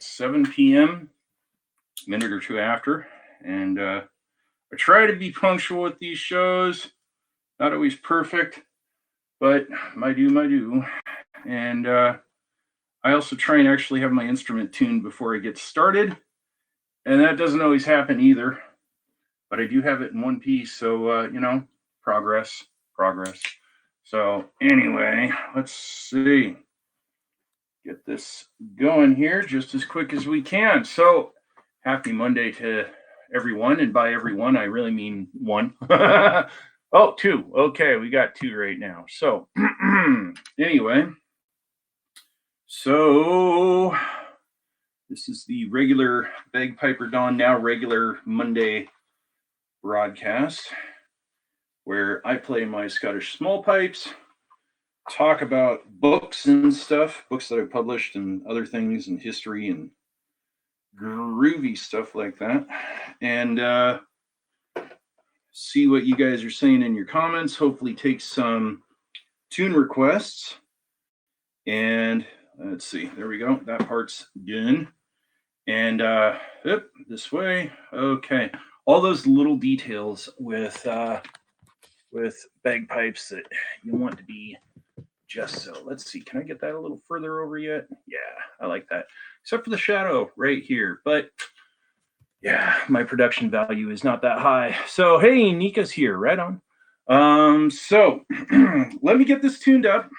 It's 7 p.m., a minute or two after, and I try to be punctual with these shows. Not always perfect, but my do. And I also try and actually have my instrument tuned before I get started, and that doesn't always happen either. But I do have it in one piece, so progress. So anyway, let's see. Get this going here just as quick as we can. So happy Monday to everyone, and by everyone I really mean one. Oh, two. Okay, we got two right now. So anyway, so this is the regular Bagpiper Dawn, now regular Monday broadcast, where I play my Scottish small pipes, talk about books and stuff, books that I've published and other things and history and groovy stuff like that, and see what you guys are saying in your comments. Hopefully take some tune requests, and let's see, there we go, that part's done. And this way. Okay, all those little details with bagpipes that you want to be just so. Let's see, can I get that a little further over yet? Yeah, I like that, except for the shadow right here. But yeah, my production value is not that high. So hey, Nika's here, right on. So let me get this tuned up,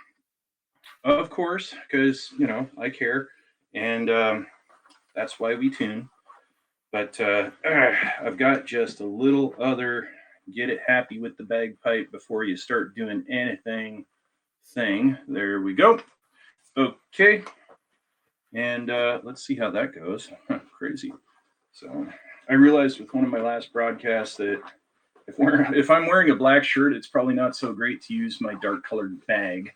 of course, because I care, and that's why we tune. But I've got just a little other get it happy with the bagpipe before you start doing anything thing. There we go. Okay, and let's see how that goes. Crazy. So I realized with one of my last broadcasts that if I'm wearing a black shirt, it's probably not so great to use my dark colored bag.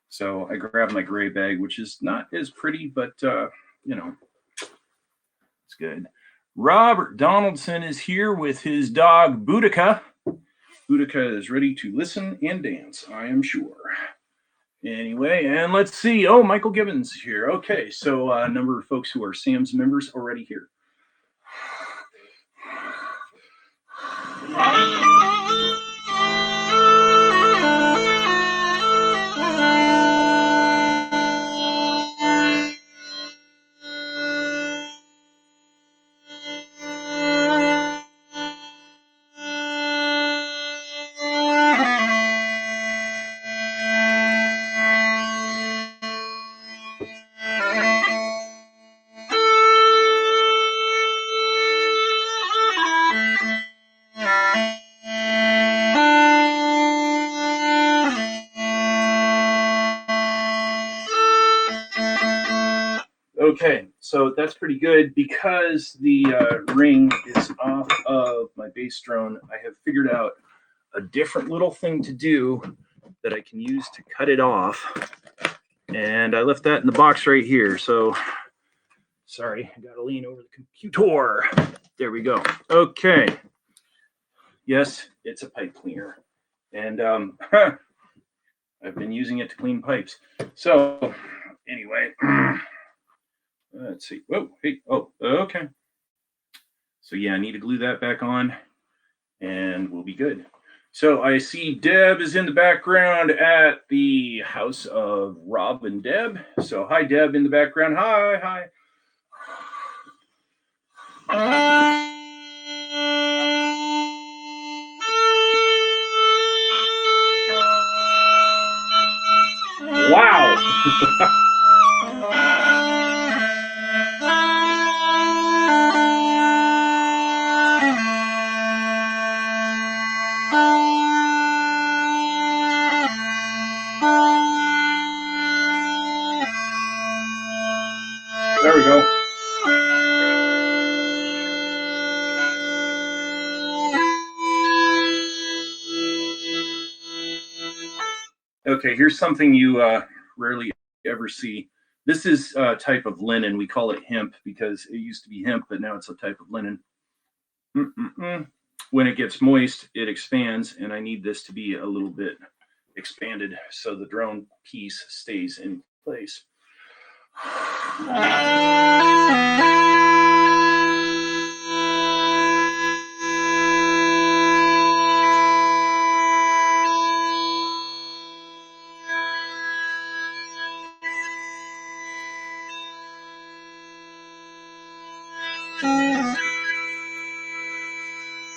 So I grabbed my gray bag, which is not as pretty, but it's good. Robert Donaldson is here with his dog Boudica. Boudica is ready to listen and dance, I am sure. Anyway, and let's see. Oh, Michael Gibbons is here. Okay, so a number of folks who are Sam's members already here. Okay, so that's pretty good. Because the ring is off of my bass drone, I have figured out a different little thing to do that I can use to cut it off. And I left that in the box right here. So, sorry, I gotta lean over the computer. There we go. Okay. Yes, it's a pipe cleaner. And I've been using it to clean pipes. So, anyway. Let's see. Whoa, hey, oh, okay. So yeah, I need to glue that back on, and we'll be good. So I see Deb is in the background at the house of Rob and Deb. So hi, Deb, in the background. Hi. Wow. There we go. Okay, here's something you rarely ever see. This is a type of linen. We call it hemp because it used to be hemp, but now it's a type of linen. When it gets moist, it expands, and I need this to be a little bit expanded so the drone piece stays in place.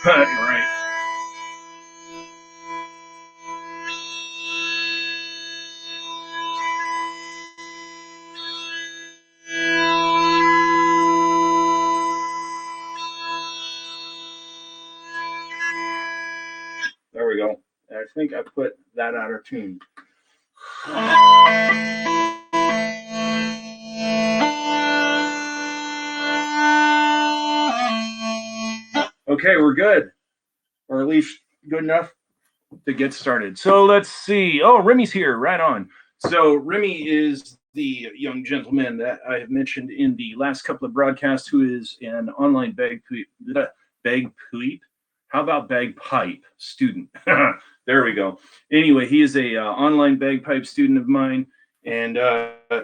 Right. There we go. I think I put that out of tune. Okay, we're good. Or at least good enough to get started. So let's see. Oh, Remy's here. Right on. So Remy is the young gentleman that I have mentioned in the last couple of broadcasts who is an online bagpipe. How about bagpipe student? There we go. Anyway, he is a online bagpipe student of mine and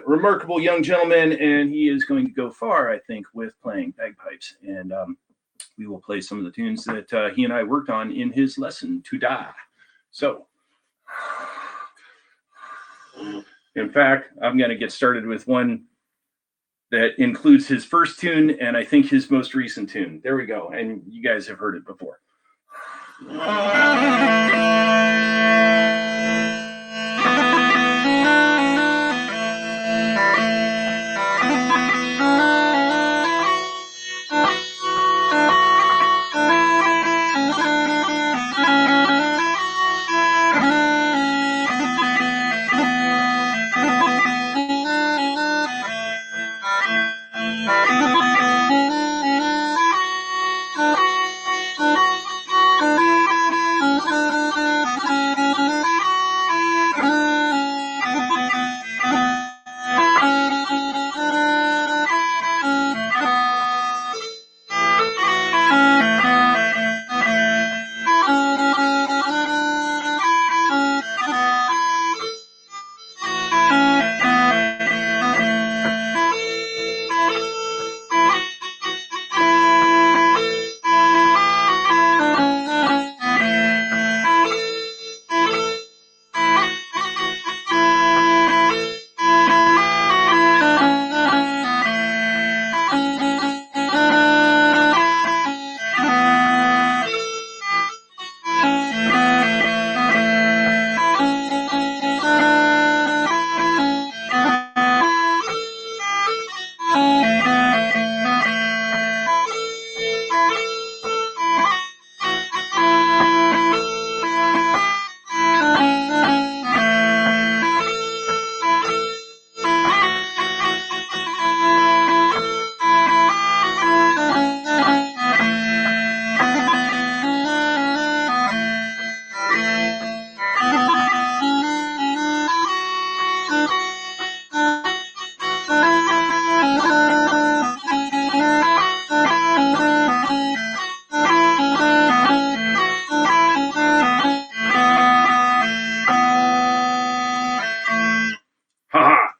remarkable young gentleman, and he is going to go far, I think, with playing bagpipes. And we will play some of the tunes that he and I worked on in his lesson today. So, in fact, I'm going to get started with one that includes his first tune and I think his most recent tune. There we go. And you guys have heard it before.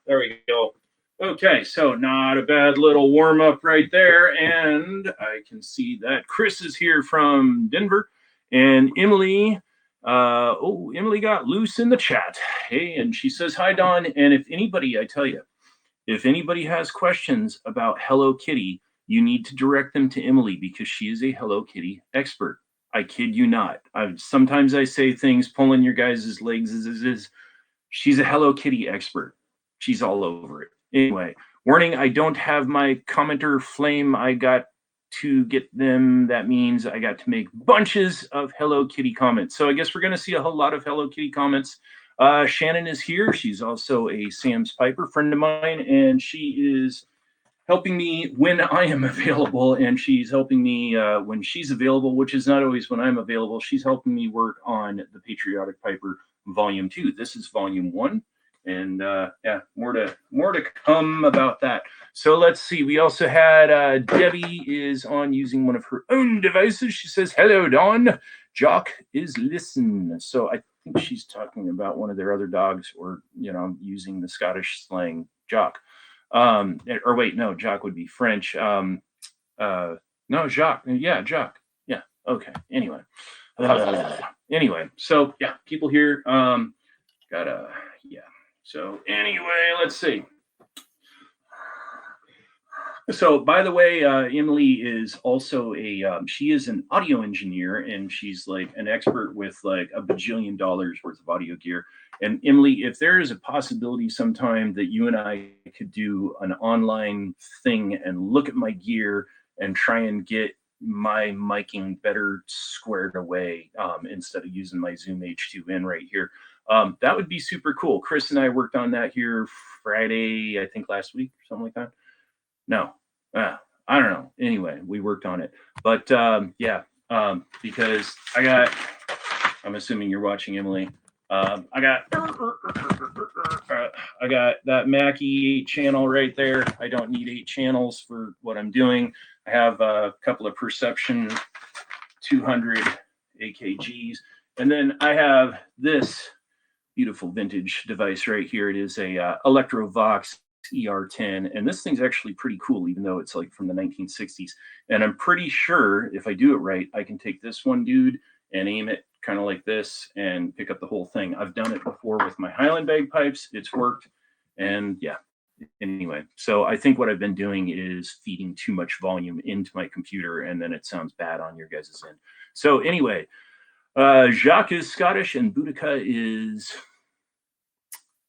There we go. Okay, so not a bad little warm up right there. And I can see that Chris is here from Denver. And Emily, Emily got loose in the chat. Hey, and she says, hi, Don. And if anybody, I tell you, if anybody has questions about Hello Kitty, you need to direct them to Emily because she is a Hello Kitty expert. I kid you not. Sometimes I say things pulling your guys' legs. She's a Hello Kitty expert. She's all over it. Anyway, warning, I don't have my commenter flame. I got to get them. That means I got to make bunches of Hello Kitty comments. So I guess we're going to see a whole lot of Hello Kitty comments. Shannon is here. She's also a Sam's Piper friend of mine, and she is helping me when I am available, and she's helping me when she's available, which is not always when I'm available. She's helping me work on the Patriotic Piper Volume 2. This is Volume 1, and yeah, more to come about that. So let's see. We also had Debbie is on using one of her own devices. She says, hello, Don. Jock is listen. So I think she's talking about one of their other dogs, or, using the Scottish slang Jock. Or wait, no, Jock would be French. No, Jacques. Yeah, Jock. Yeah. Okay. Anyway. Anyway, so yeah, people here yeah. So anyway, let's see. So, by the way, Emily is also she is an audio engineer, and she's like an expert with like a bajillion dollars worth of audio gear. And Emily, if there is a possibility sometime that you and I could do an online thing and look at my gear and try and get my miking better squared away instead of using my Zoom H2N right here, that would be super cool. Chris and I worked on that here Friday, I think last week, something like that. No, I don't know. Anyway, we worked on it, but yeah, because I'm assuming you're watching, Emily. I got that Mackie 8 channel right there. I don't need 8 channels for what I'm doing. I have a couple of Perception 200 AKGs, and then I have this beautiful vintage device right here. It is a Electrovox ER10, and this thing's actually pretty cool, even though it's like from the 1960s. And I'm pretty sure if I do it right, I can take this one dude and aim it kind of like this and pick up the whole thing. I've done it before with my Highland bagpipes. It's worked. And yeah, anyway, so I think what I've been doing is feeding too much volume into my computer, and then it sounds bad on your guys' end. So anyway, Jacques is Scottish and Boudica is,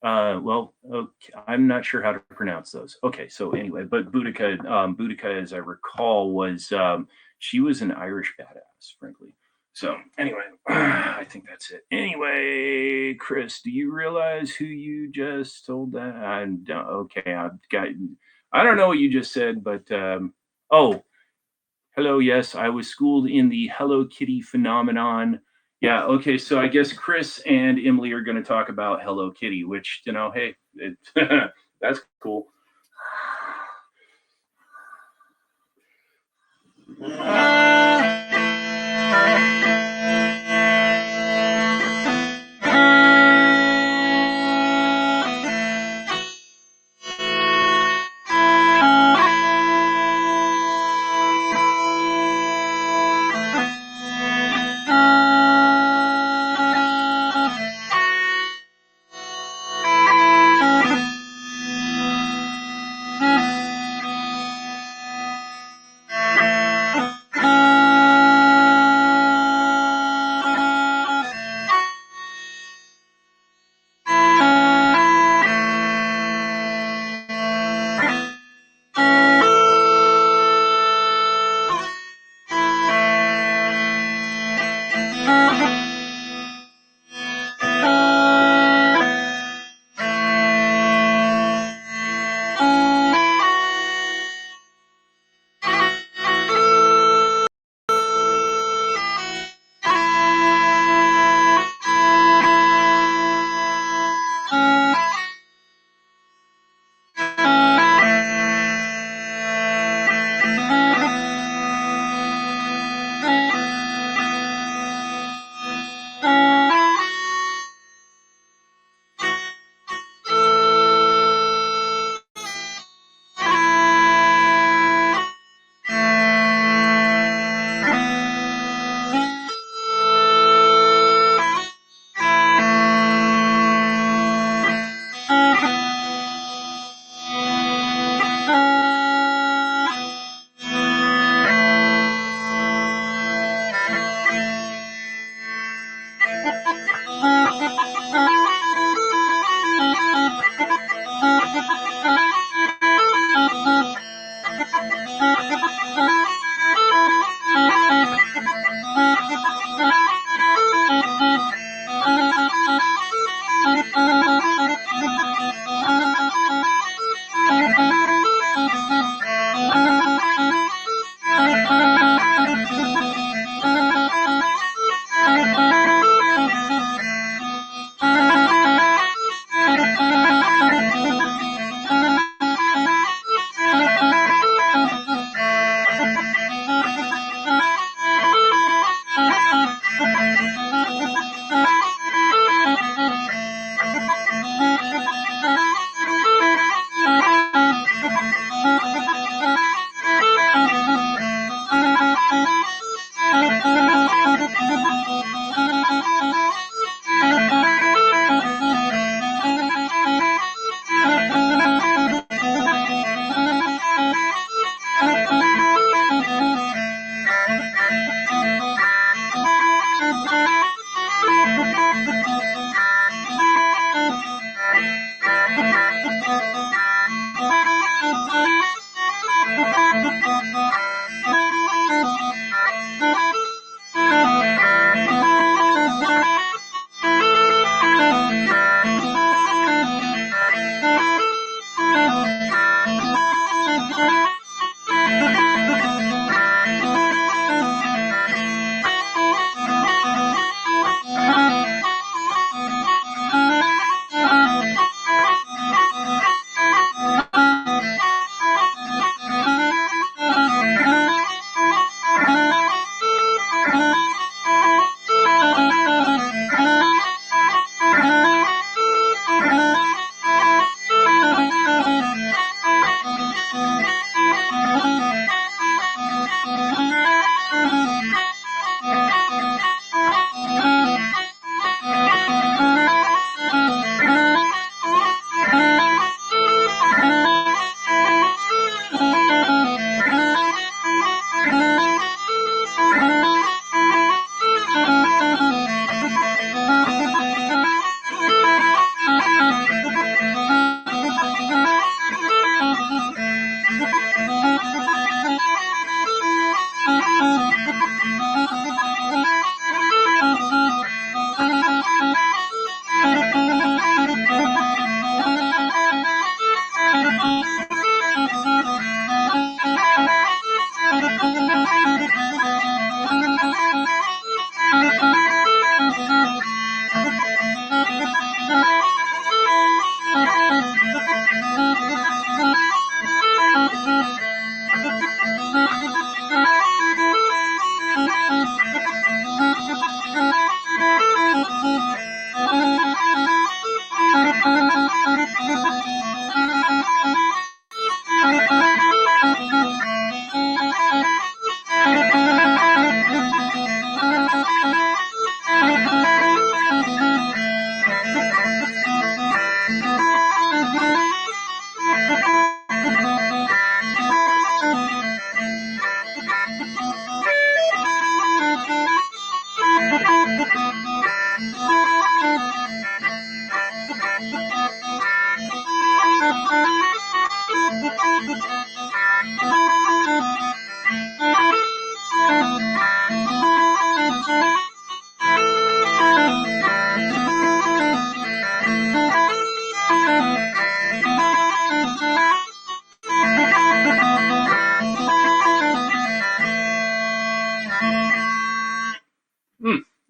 okay, I'm not sure how to pronounce those. Okay, so anyway, but Boudica, as I recall, was she was an Irish badass, frankly. So anyway, I think that's it. Anyway, Chris, do you realize who you just told that? I don't. Okay, I don't know what you just said, but oh. Hello, yes, I was schooled in the Hello Kitty phenomenon. Yeah, okay, so I guess Chris and Emily are going to talk about Hello Kitty, which, hey, that's cool.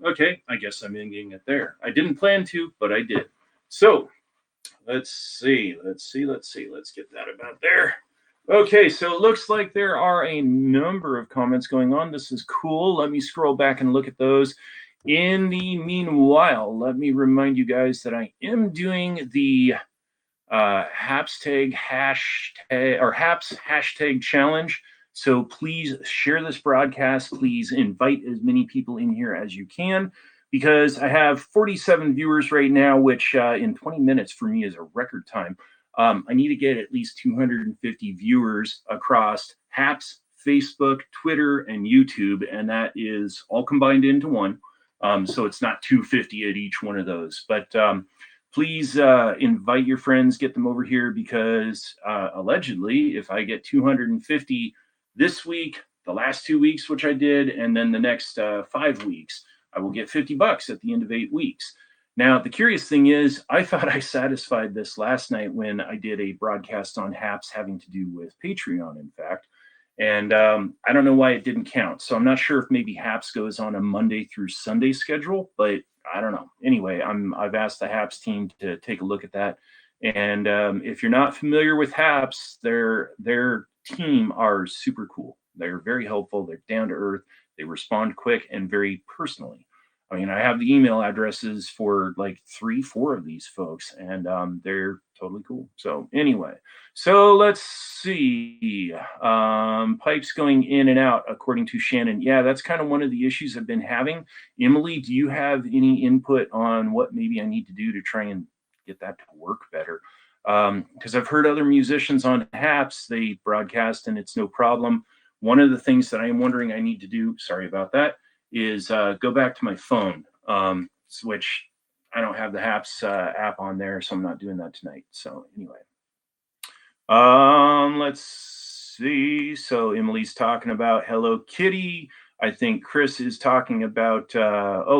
Okay, I guess I'm ending it there. I didn't plan to, but I did. So let's see. Let's get that about there. Okay, so it looks like there are a number of comments going on. This is cool. Let me scroll back and look at those. In the meanwhile, let me remind you guys that I am doing the Hapstag hashtag or Haps hashtag challenge. So please share this broadcast. Please invite as many people in here as you can, because I have 47 viewers right now, which in 20 minutes for me is a record time. I need to get at least 250 viewers across Haps, Facebook, Twitter, and YouTube, and that is all combined into one. So it's not 250 at each one of those, but please invite your friends, get them over here, because allegedly, if I get 250 this week, the last 2 weeks, which I did, and then the next 5 weeks, I will get $50 at the end of 8 weeks. Now, the curious thing is, I thought I satisfied this last night when I did a broadcast on Haps having to do with Patreon, in fact. And I don't know why it didn't count. So I'm not sure if maybe Haps goes on a Monday through Sunday schedule, but I don't know. Anyway, I've asked the Haps team to take a look at that. And if you're not familiar with Haps, their team are super cool. They're very helpful. They're down to earth. They respond quick and very personally. I mean, I have the email addresses for like 3-4 of these folks, and they're totally cool. So anyway, so let's see. Pipes going in and out, according to Shannon. Yeah, that's kind of one of the issues I've been having. Emily, do you have any input on what maybe I need to do to try and get that to work better? Because I've heard other musicians on Haps, they broadcast and it's no problem. One of the things that I am wondering I need to do, sorry about that, is go back to my phone, which I don't have the Haps app on there, so I'm not doing that tonight. So anyway, let's see. So Emily's talking about Hello Kitty. I think Chris is talking about,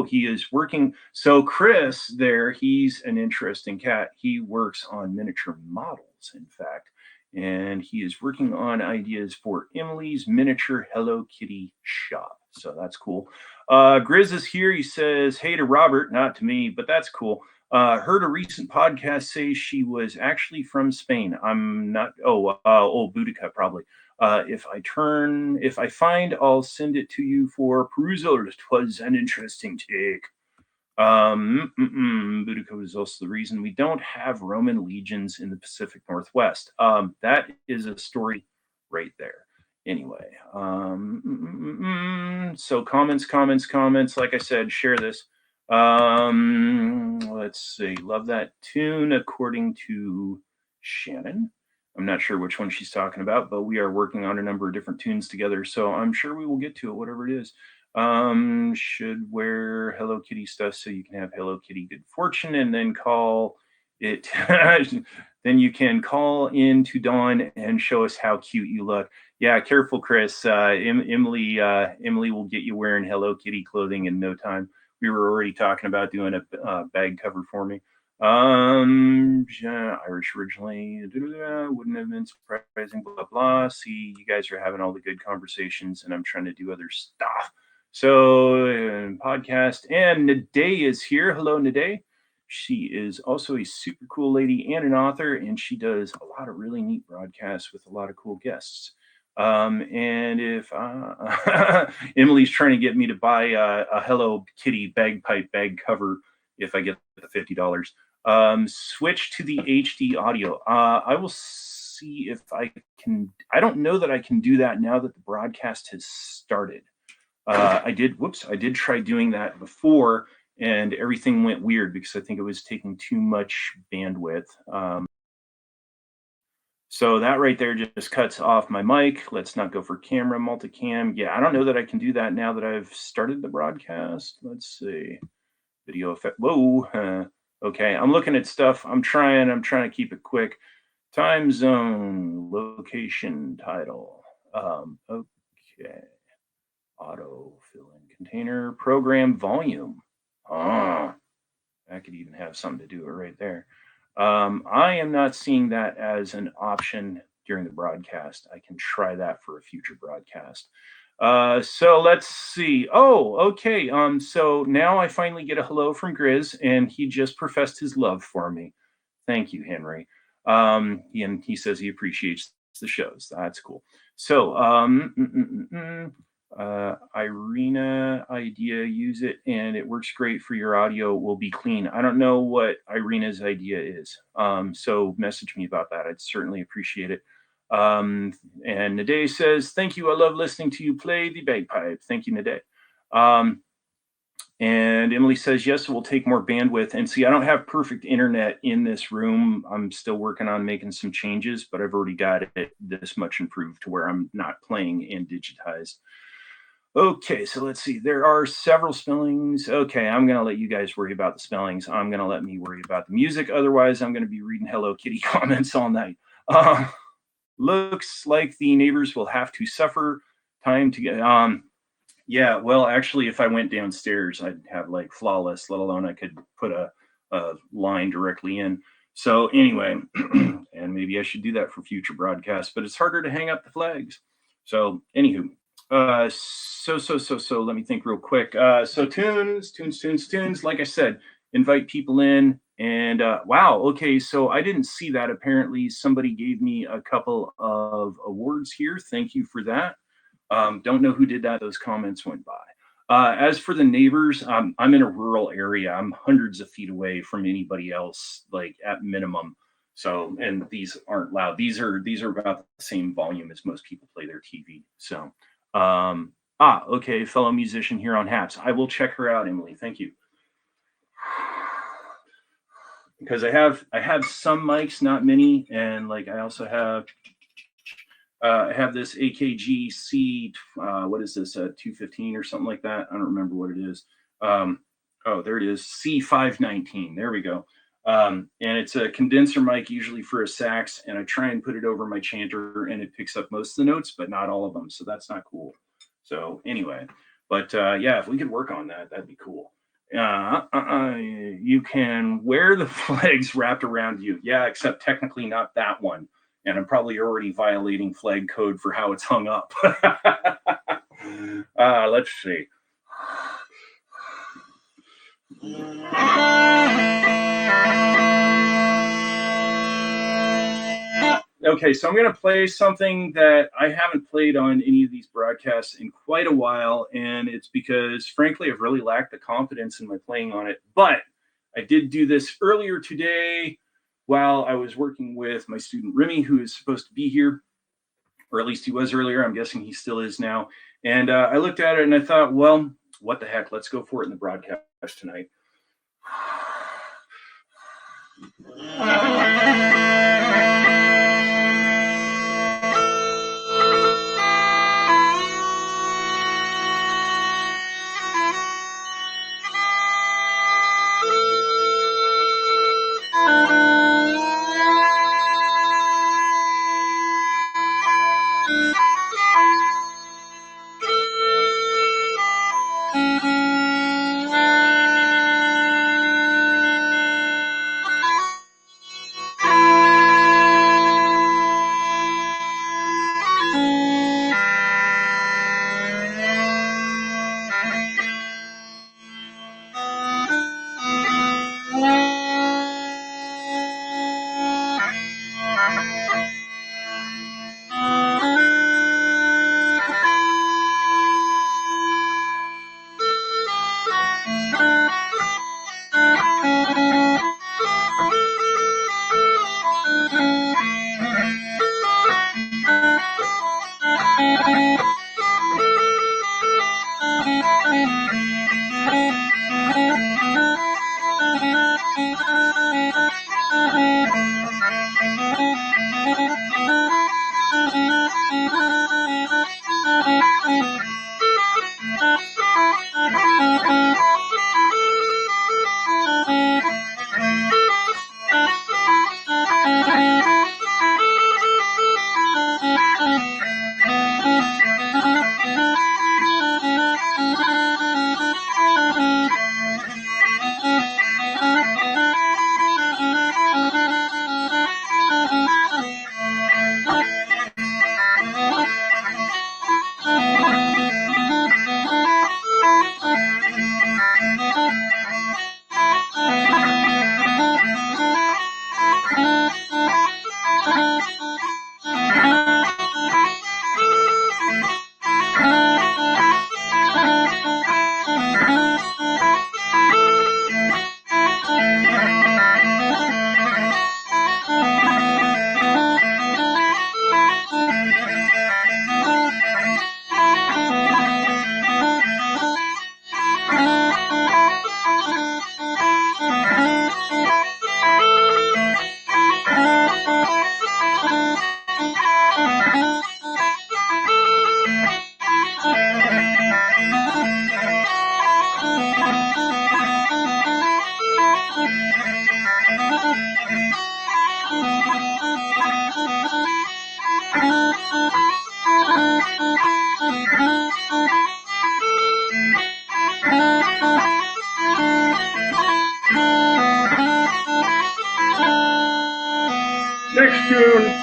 he is working. So Chris there, he's an interesting cat. He works on miniature models, in fact, and he is working on ideas for Emily's miniature Hello Kitty shop. So that's cool. Grizz is here. He says, hey to Robert, not to me, but that's cool. Heard a recent podcast say she was actually from Spain. I'm not, Boudica probably. If I find, I'll send it to you for perusal. It was an interesting take. Boudica was also the reason we don't have Roman legions in the Pacific Northwest. That is a story right there. Anyway, so comments. Like I said, share this. Let's see. Love that tune, according to Shannon. I'm not sure which one she's talking about, but we are working on a number of different tunes together, so I'm sure we will get to it, whatever it is. Should wear Hello Kitty stuff so you can have Hello Kitty good fortune, and then call it. Then you can call in to Dawn and show us how cute you look. Yeah, careful, Chris. Emily will get you wearing Hello Kitty clothing in no time. We were already talking about doing a bag cover for me. Irish originally, wouldn't have been surprising, blah, blah. See, you guys are having all the good conversations and I'm trying to do other stuff. So, podcast, and Naday is here. Hello, Naday. She is also a super cool lady and an author, and she does a lot of really neat broadcasts with a lot of cool guests. And if Emily's trying to get me to buy a Hello Kitty bagpipe bag cover if I get the $50, switch to the HD audio. I will see if I can. I don't know that I can do that now that the broadcast has started. I did try doing that before, and everything went weird because I think it was taking too much bandwidth. So that right there just cuts off my mic. Let's not go for camera multicam. Yeah, I don't know that I can do that now that I've started the broadcast. Let's see. Video effect. Whoa. Okay, I'm looking at stuff. I'm trying to keep it quick. Time zone, location, title. Okay. Auto fill in container, program volume. Ah, that could even have something to do it right there. I am not seeing that as an option during the broadcast. I can try that for a future broadcast. So let's see. Oh, okay. So now I finally get a hello from Grizz, and he just professed his love for me. Thank you, Henry. And he says he appreciates the shows. That's cool. So, Irina idea, use it, and it works great for your audio. Will be clean. I don't know what Irina's idea is. So message me about that. I'd certainly appreciate it. And Nade says, "Thank you. I love listening to you play the bagpipe." Thank you, Nade. And Emily says, yes, it will take more bandwidth. And see, I don't have perfect internet in this room. I'm still working on making some changes, but I've already got it this much improved to where I'm not playing and digitized. Okay, so let's see. There are several spellings. Okay, I'm going to let you guys worry about the spellings. I'm going to let me worry about the music. Otherwise, I'm going to be reading Hello Kitty comments all night. Looks like the neighbors will have to suffer time to get yeah, well, actually, if I went downstairs, I'd have like flawless, let alone I could put a line directly in. So anyway, and maybe I should do that for future broadcasts, but it's harder to hang up the flags. So anywho, so let me think real quick. So tunes. Like I said, invite people in. And wow, okay, so I didn't see that. Apparently, somebody gave me a couple of awards here. Thank you for that. Don't know who did that. Those comments went by. As for the neighbors, I'm in a rural area. I'm hundreds of feet away from anybody else, like at minimum. So, and these aren't loud. These are about the same volume as most people play their TV. So, okay, fellow musician here on Haps. I will check her out, Emily. Thank you. Because I have some mics, not many, and like I also have. I have this AKG C, what is this, 215 or something like that? I don't remember what it is. Oh, there it is, C519. There we go. And it's a condenser mic, usually for a sax, and I try and put it over my chanter, and it picks up most of the notes, but not all of them. So that's not cool. So anyway, but yeah, if we could work on that, that'd be cool. You can wear the flags wrapped around you. Yeah, except technically not that one. And I'm probably already violating flag code for how it's hung up. Let's see. Okay, so I'm going to play something that I haven't played on any of these broadcasts in quite a while, and it's because, frankly, I've really lacked the confidence in my playing on it. But I did do this earlier today while I was working with my student Remy, who is supposed to be here, or at least he was earlier. I'm guessing he still is now. And I looked at it and I thought, well, what the heck? Let's go for it in the broadcast tonight. Next tune.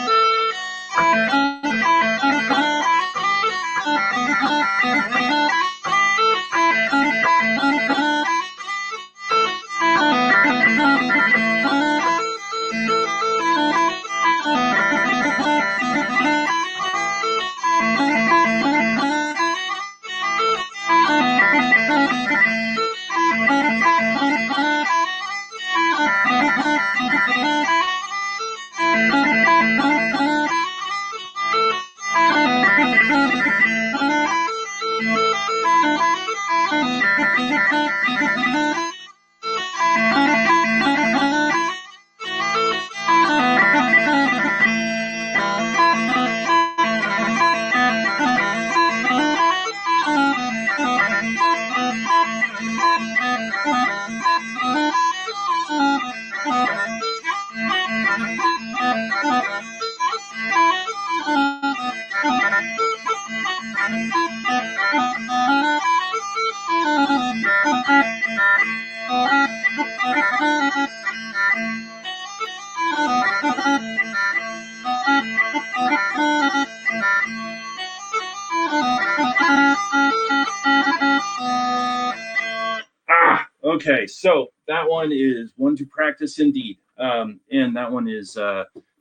Okay, so that one is one to practice indeed. And that one is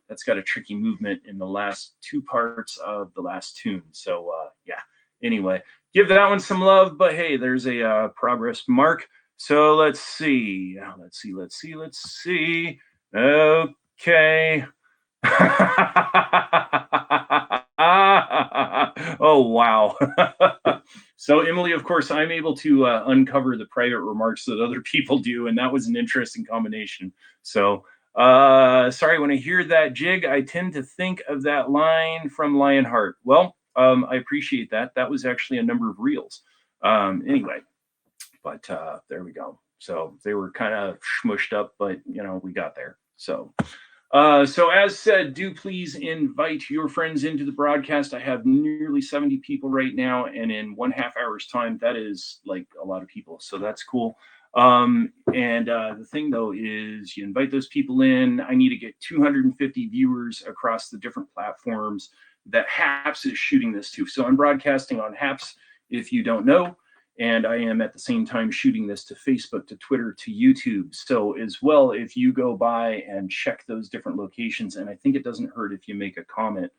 that's got a tricky movement in the last two parts of the last tune. So yeah. Anyway, give that one some love. But hey, there's a progress mark. So let's see. Let's see. Okay. Oh wow. So Emily, of course, I'm able to uncover the private remarks that other people do, and that was an interesting combination. So sorry, when I hear that jig, I tend to think of that line from Lionheart. Well, I appreciate that. That was actually a number of reels. Anyway, but there we go. So they were kind of smushed up, but you know, we got there. So so as said, do please invite your friends into the broadcast. I have nearly 70 people right now, and in 1.5 hours time, that is like a lot of people. So that's cool. And the thing though is you invite those people in. I need to get 250 viewers across the different platforms that HAPS is shooting this to. So I'm broadcasting on HAPS, if you don't know. And I am at the same time shooting this to Facebook, to Twitter, to YouTube. So as well, if you go by and check those different locations, and I think it doesn't hurt if you make a comment,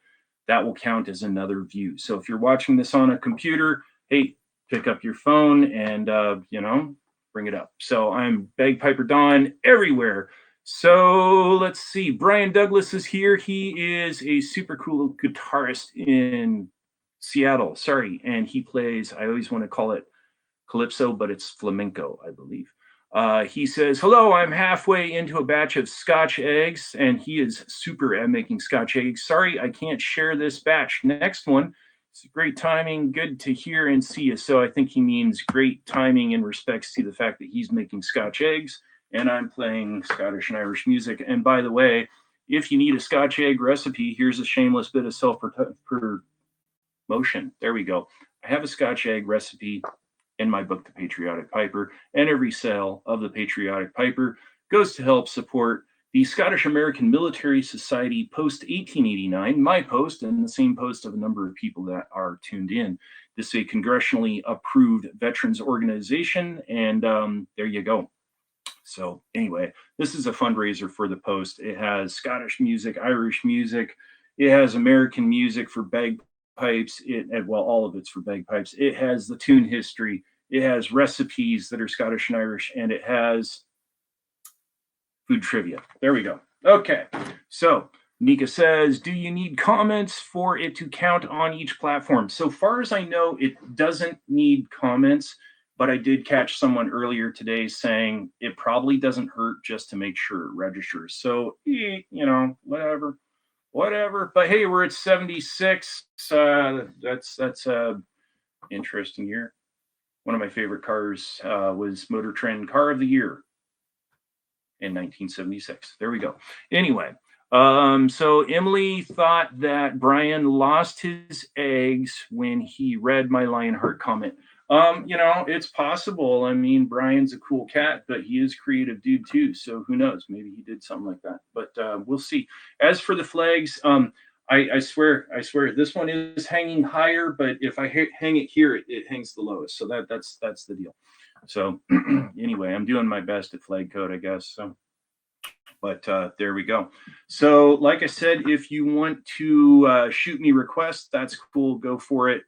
that will count as another view. So if you're watching this on a computer, hey, pick up your phone and, you know, bring it up. So I'm Bagpiper Don everywhere. So let's see. Brian Douglas is here. He is a super cool guitarist in Seattle. Sorry. And he plays, I always want to call it Calypso, but it's flamenco, I believe. He says, hello, I'm halfway into a batch of Scotch eggs, and he is super at making Scotch eggs. Sorry, I can't share this batch. Next one, it's great timing, good to hear and see you. So I think he means great timing in respects to the fact that he's making Scotch eggs, and I'm playing Scottish and Irish music. And by the way, if you need a Scotch egg recipe, here's a shameless bit of self-promotion. There we go. I have a Scotch egg recipe in my book, The Patriotic Piper, and every sale of The Patriotic Piper goes to help support the Scottish American Military Society post 1889, my post, and the same post of a number of people that are tuned in. This is a congressionally approved veterans organization, and there you go. So anyway, this is a fundraiser for the post. It has Scottish music, Irish music, it has American music for bagpipes, well, all of it's for bagpipes. It has the tune history, it has recipes that are Scottish and Irish, and it has food trivia. There we go. Okay, so Nika says, do you need comments for it to count on each platform? So far as I know, it doesn't need comments, but I did catch someone earlier today saying it probably doesn't hurt just to make sure it registers. So, you know, whatever. But hey, we're at 76. That's interesting year. One of my favorite cars was Motor Trend Car of the Year in 1976. There we go. Anyway, So Emily thought that Brian lost his eggs when he read my Lionheart comment. It's possible. I mean, Brian's a cool cat, but he is a creative dude too. So who knows? Maybe he did something like that. But we'll see. As for the flags, I swear, this one is hanging higher. But if I hang it here, it hangs the lowest. So that's the deal. So anyway, I'm doing my best at flag code, I guess. So. But there we go. So, like I said, if you want to shoot me requests, that's cool. Go for it.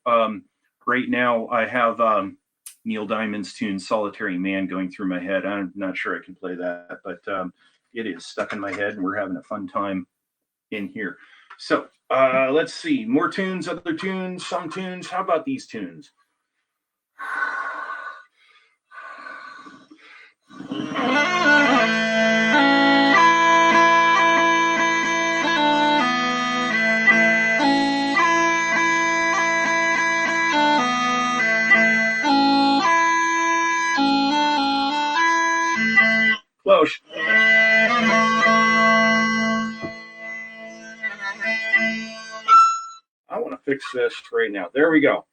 Right now, I have Neil Diamond's tune "Solitary Man" going through my head. I'm not sure I can play that, but it is stuck in my head, and we're having a fun time in here. So let's see. More tunes, other tunes, some tunes. How about these tunes? Close. I want to fix this right now. There we go.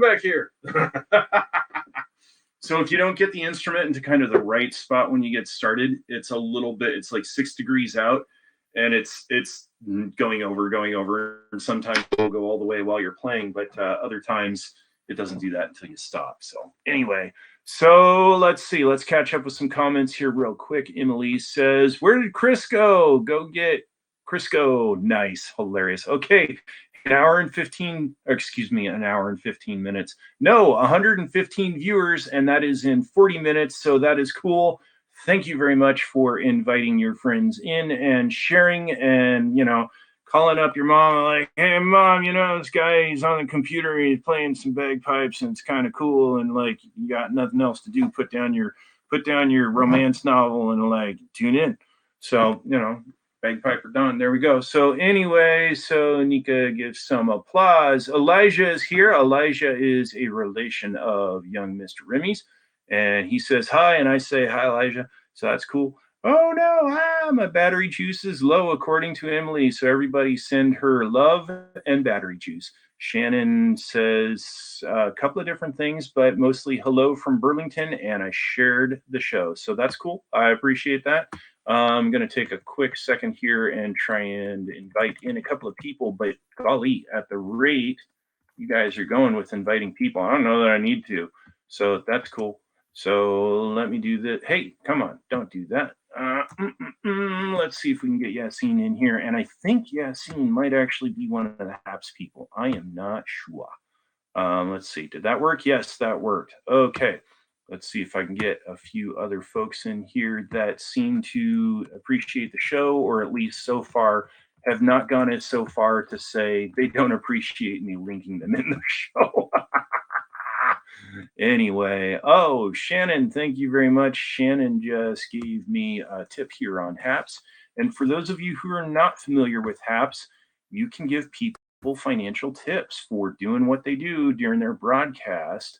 back here. So if you don't get the instrument into kind of the right spot when you get started, it's a little bit, it's like 6 degrees out, and it's going over, and sometimes it'll go all the way while you're playing, but other times it doesn't do that until you stop. So anyway, so let's see, let's catch up with some comments here real quick. Emily says, where did Chris go? Go get Crisco. Nice, hilarious. Okay, an hour and 15, excuse me, an hour and 15 minutes. No, 115 viewers, and that is in 40 minutes. So that is cool. Thank you very much for inviting your friends in and sharing, and, you know, calling up your mom like, hey, mom, you know, this guy, he's on the computer, he's playing some bagpipes, and it's kind of cool. And like, you got nothing else to do. Put down your romance novel and like tune in. So, you know, bagpiper done. There we go. So anyway, so Nika gives some applause. Elijah is here. Elijah is a relation of young Mr. Remy's, and he says hi, and I say hi, Elijah. So that's cool. Oh no, my battery juice is low, according to Emily. So everybody send her love and battery juice. Shannon says a couple of different things, but mostly hello from Burlington, and I shared the show. So that's cool. I appreciate that. I'm going to take a quick second here and try and invite in a couple of people, but golly, at the rate you guys are going with inviting people, I don't know that I need to. So that's cool. So let me do this. Hey, come on, don't do that. Let's see if we can get Yassine in here. And I think Yassine might actually be one of the HAPS people. I am not sure. Let's see, did that work? Yes, that worked. Okay. Let's see if I can get a few other folks in here that seem to appreciate the show, or at least so far have not gone it so far to say they don't appreciate me linking them in the show. Anyway, oh, Shannon, thank you very much. Shannon just gave me a tip here on HAPS. And for those of you who are not familiar with HAPS, you can give people financial tips for doing what they do during their broadcast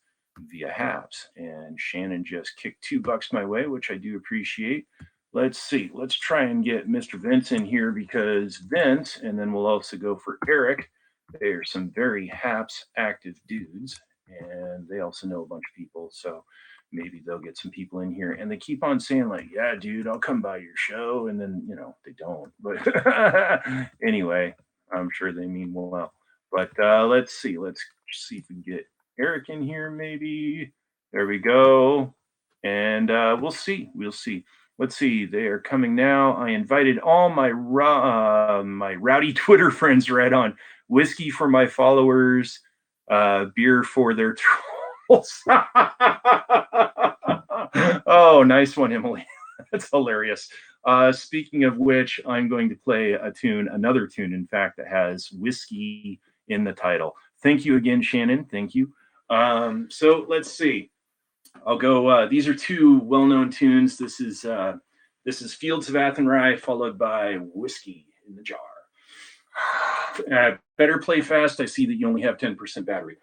via HAPS. And Shannon just kicked $2 my way, which I do appreciate. Let's see. Let's try and get Mr. Vince in here, because Vince, and then we'll also go for Eric. They are some very HAPS active dudes, and they also know a bunch of people. So maybe they'll get some people in here, and they keep on saying like, yeah, dude, I'll come by your show. And then, you know, they don't. But anyway, I'm sure they mean well. But let's see. Let's see if we can get Eric in here, maybe. There we go. And we'll see. We'll see. Let's see. They are coming now. I invited all my my rowdy Twitter friends right on. Whiskey for my followers, beer for their trolls. Oh, nice one, Emily. That's hilarious. Speaking of which, I'm going to play a tune, another tune, in fact, that has whiskey in the title. Thank you again, Shannon. Thank you. So let's see. I'll go. These are two well-known tunes. This is Fields of Athenry, followed by Whiskey in the Jar. Better play fast. I see that you only have 10% battery.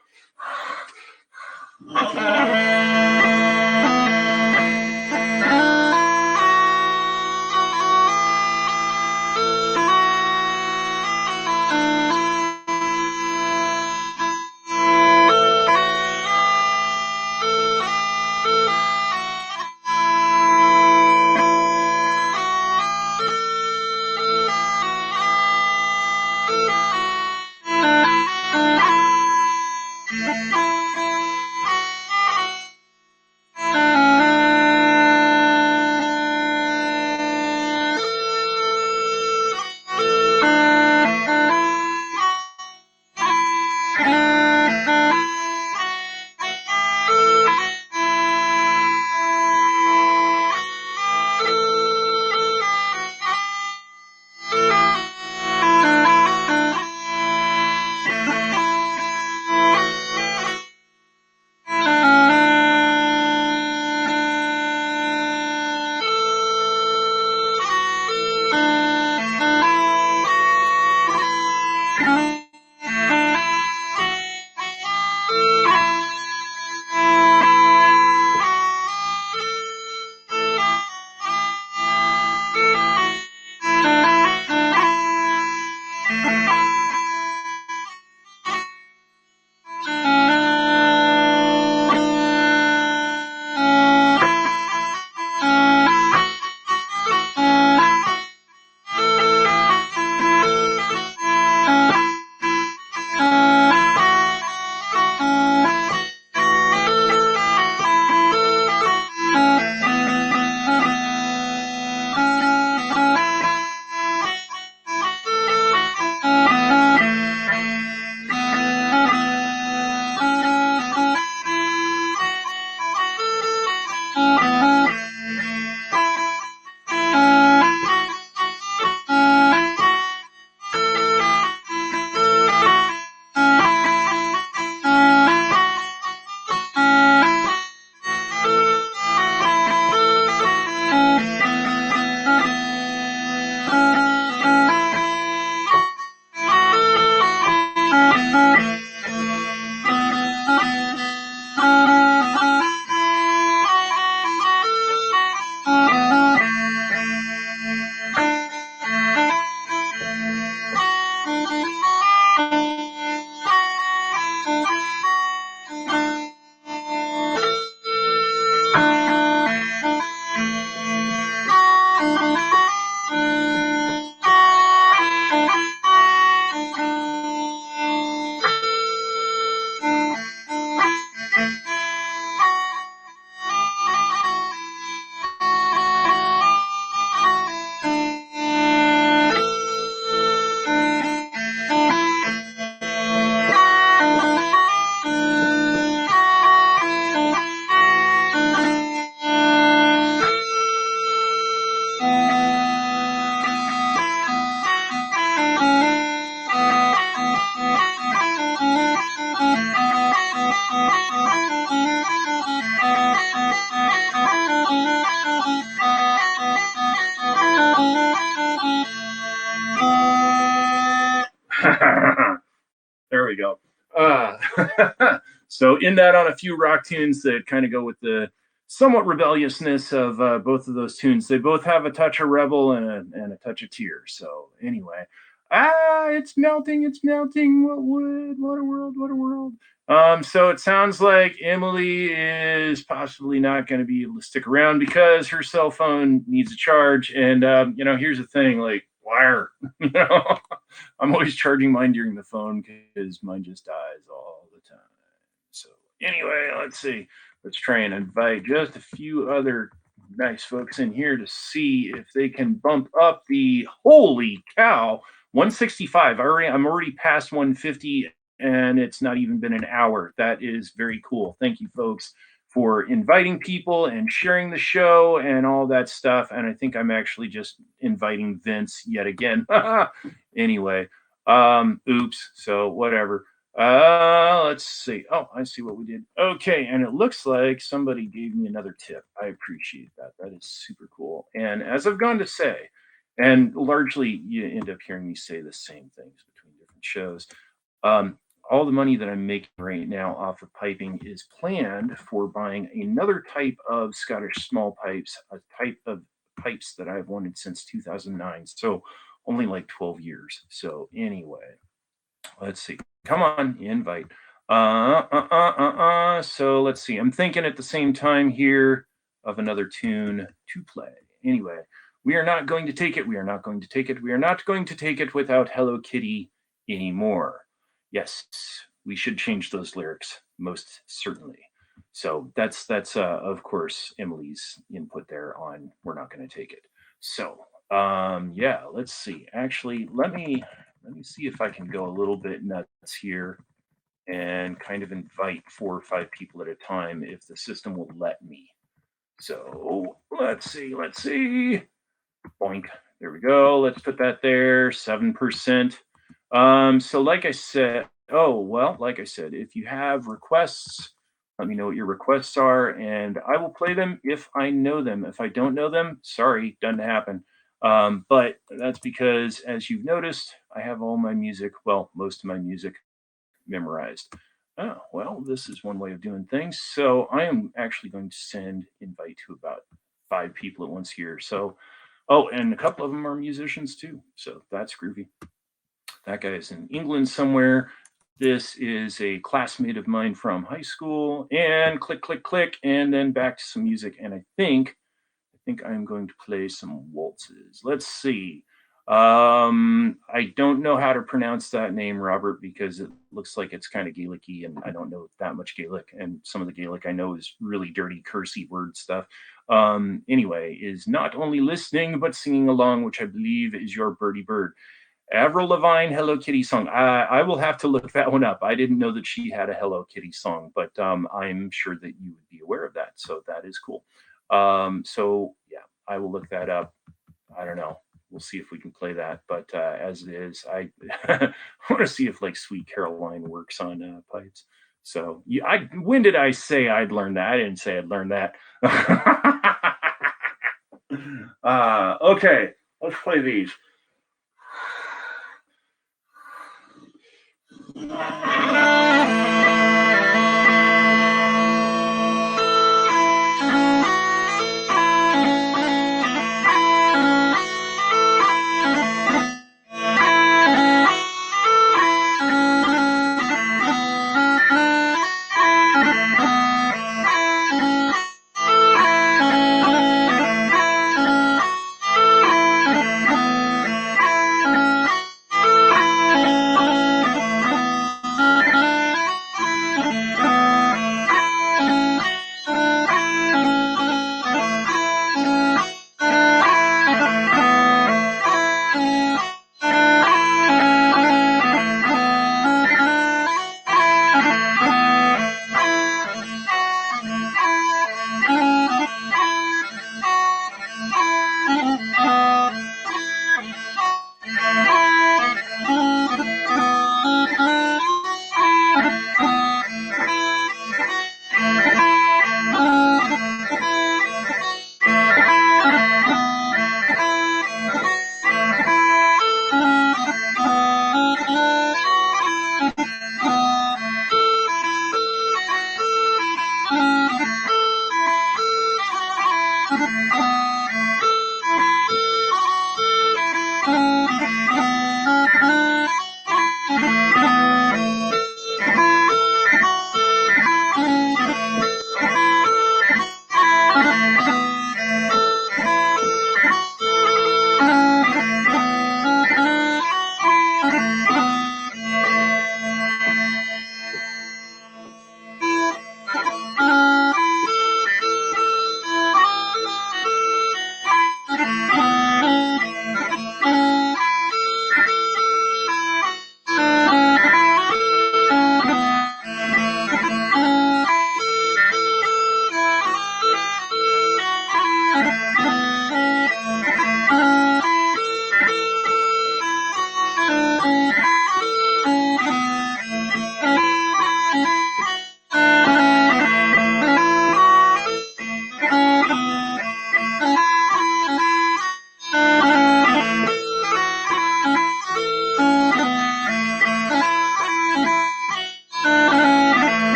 There we go. So in that on a few rock tunes that kind of go with the somewhat rebelliousness of both of those tunes. They both have a touch of rebel and a touch of tear. So anyway, it's melting, it's melting. What wood? What a world! What a world! So it sounds like Emily is possibly not going to be able to stick around because her cell phone needs a charge. And here's the thing: like wire, I'm always charging mine during the phone because mine just dies all the time. So anyway, let's see. Let's try and invite just a few other nice folks in here to see if they can bump up the holy cow 165. I'm already past 150 and it's not even been an hour. That is very cool. Thank you, folks, for inviting people and sharing the show and all that stuff. And I think I'm actually just inviting Vince yet again. Anyway, oops. So whatever. Let's see. Oh, I see what we did. Okay, and it looks like somebody gave me another tip. I appreciate that. That is super cool. And as I've gone to say, and largely you end up hearing me say the same things between different shows. All the money that I'm making right now off of piping is planned for buying another type of Scottish small pipes, a type of pipes that I've wanted since 2009. So only like 12 years. So anyway, let's see. Come on, invite. So let's see. I'm thinking at the same time here of another tune to play. Anyway, we are not going to take it. We are not going to take it. We are not going to take it without Hello Kitty anymore. Yes, we should change those lyrics, most certainly. So that's of course Emily's input there on we're not going to take it. So yeah, let's see. Actually, let me see if I can go a little bit nuts here and kind of invite 4 or 5 people at a time if the system will let me. So let's see. Boink. There we go. Let's put that there. 7%. So like I said, if you have requests, let me know what your requests are, and I will play them if I know them. If I don't know them, sorry, doesn't happen. But that's because, as you've noticed, I have all my music, well, most of my music memorized. Oh, well, this is one way of doing things. So I am actually going to send invite to about 5 people at once here. So, oh, and a couple of them are musicians too. So that's groovy. That guy is in England somewhere. This is a classmate of mine from high school, and click, click, click, and then back to some music. And I think I'm going to play some waltzes. Let's see. I don't know how to pronounce that name, Robert, because it looks like it's kind of Gaelic-y, and I don't know that much Gaelic. And some of the Gaelic I know is really dirty, cursey word stuff. Anyway, is not only listening, but singing along, which I believe is your Birdie Bird. Avril Lavigne Hello Kitty song. I will have to look that one up. I didn't know that she had a Hello Kitty song, but I'm sure that you would be aware of that. So that is cool. So yeah, I will look that up. I don't know. We'll see if we can play that. But as it is, I want to see if like Sweet Caroline works on pipes. So when did I say I'd learn that? I didn't say I'd learn that. Okay, let's play these.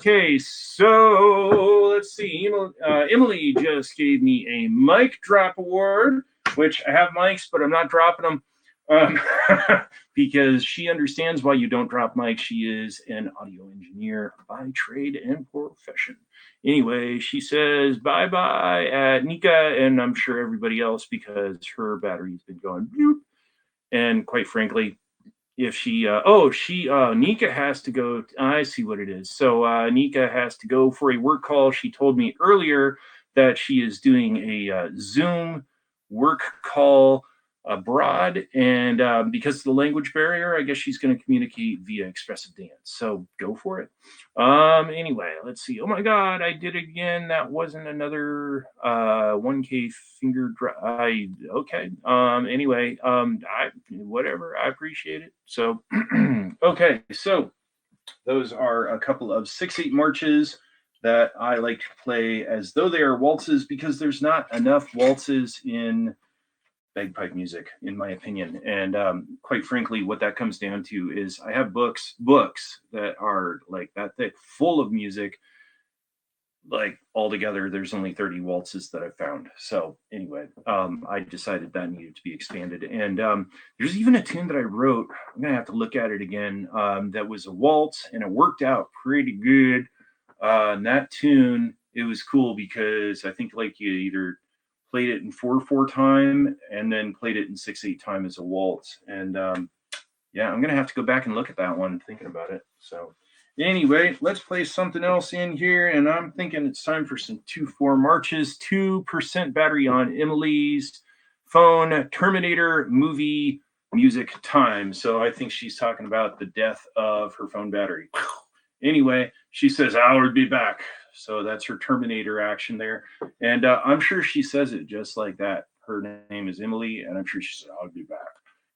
Okay, so let's see. Emily just gave me a mic drop award, which I have mics, but I'm not dropping them because she understands why you don't drop mics. She is an audio engineer by trade and profession. Anyway, she says bye-bye at Nika, and I'm sure everybody else because her battery's been going bloop. And quite frankly, if she Nika has to go. I see what it is. So Nika has to go for a work call. She told me earlier that she is doing a Zoom work call abroad, and because of the language barrier, I guess she's going to communicate via expressive dance. So go for it. Anyway, let's see. Oh my God, I did it again. That wasn't another 1K finger drop. Okay. Anyway, I whatever. I appreciate it. So okay. So those are a couple of 6/8 marches that I like to play as though they are waltzes because there's not enough waltzes in bagpipe music, in my opinion. And quite frankly, what that comes down to is I have books that are like that thick, full of music. Like altogether, there's only 30 waltzes that I found. So anyway, I decided that needed to be expanded. And there's even a tune that I wrote. I'm gonna have to look at it again. That was a waltz, and it worked out pretty good. And that tune, it was cool because I think like you either played it in 4/4 time and then played it in 6/8 time as a waltz. And yeah, I'm gonna have to go back and look at that one, thinking about it. So anyway, let's play something else in here, and I'm thinking it's time for some 2/4 marches. 2% battery on Emily's phone. Terminator movie music time. So I think she's talking about the death of her phone battery. Anyway, she says I'll be back. So that's her Terminator action there. And I'm sure she says it just like that. Her name is Emily, and I'm sure she said I'll be back.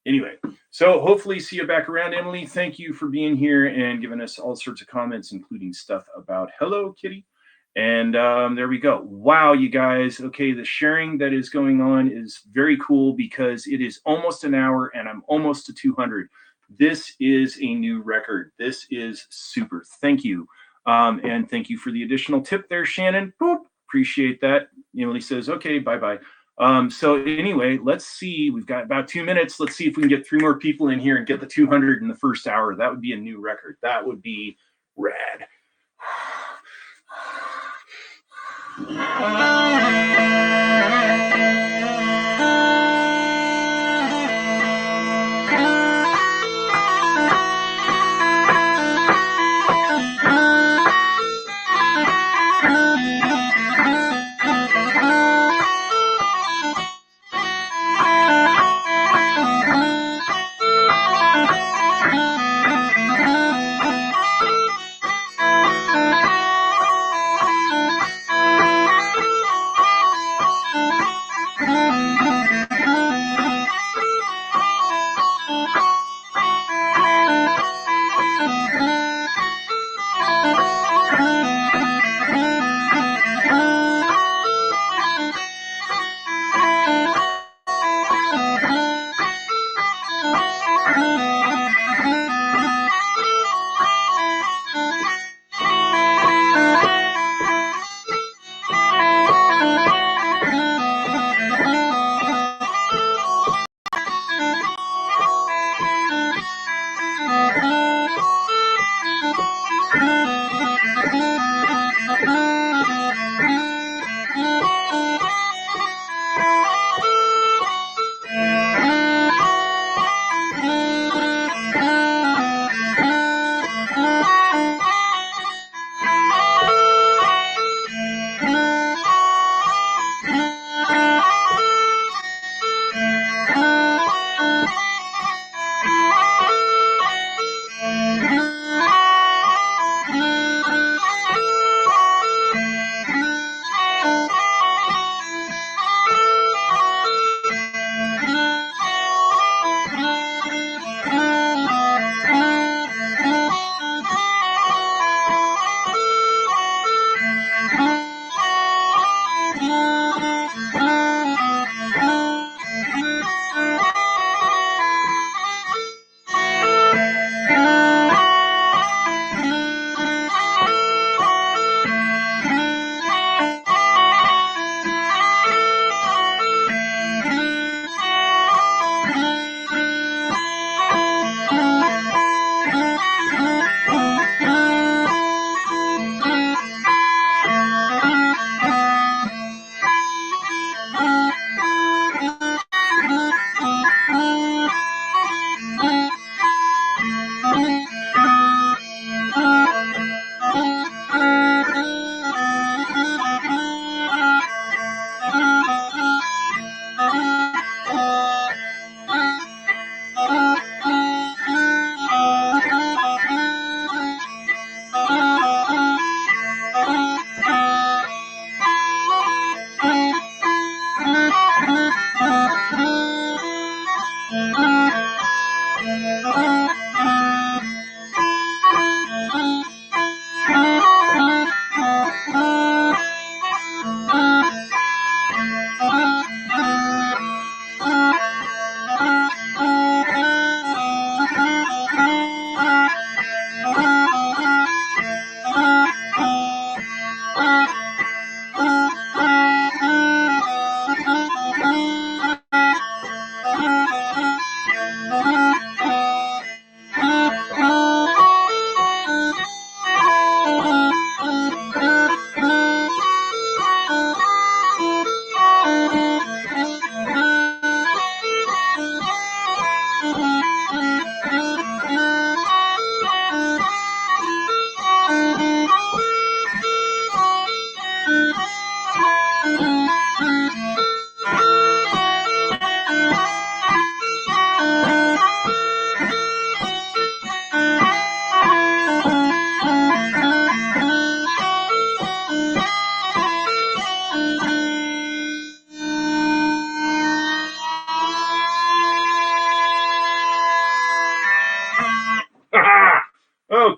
Anyway, so hopefully see you back around, Emily. Thank you for being here and giving us all sorts of comments, including stuff about Hello Kitty. And there we go. Wow, you guys. Okay, the sharing that is going on is very cool because it is almost an hour and I'm almost to 200. This is a new record. This is super. Thank you. And thank you for the additional tip there, Shannon. Boop. Appreciate that. Emily says, okay, bye-bye. So anyway, let's see. We've got about 2 minutes. Let's see if we can get 3 more people in here and get the 200 in the first hour. That would be a new record. That would be rad.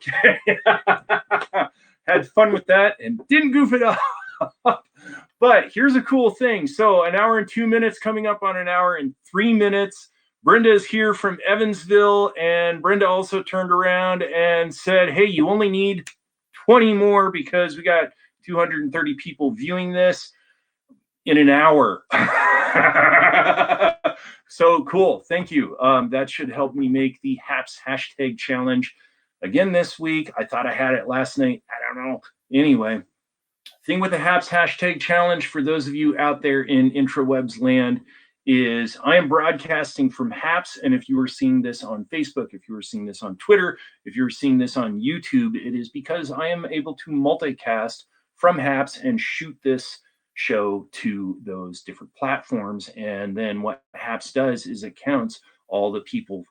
Okay. Had fun with that and didn't goof it up. But here's a cool thing. So an hour and 2 minutes coming up on an hour and 3 minutes. Brenda is here from Evansville, and Brenda also turned around and said, hey, you only need 20 more because we got 230 people viewing this in an hour. So cool. Thank you. That should help me make the HAPS hashtag challenge again this week. I thought I had it last night. I don't know. Anyway, thing with the HAPS hashtag challenge for those of you out there in intrawebs land is I am broadcasting from HAPS. And if you are seeing this on Facebook, if you are seeing this on Twitter, if you're seeing this on YouTube, it is because I am able to multicast from HAPS and shoot this show to those different platforms. And then what HAPS does is it counts all the people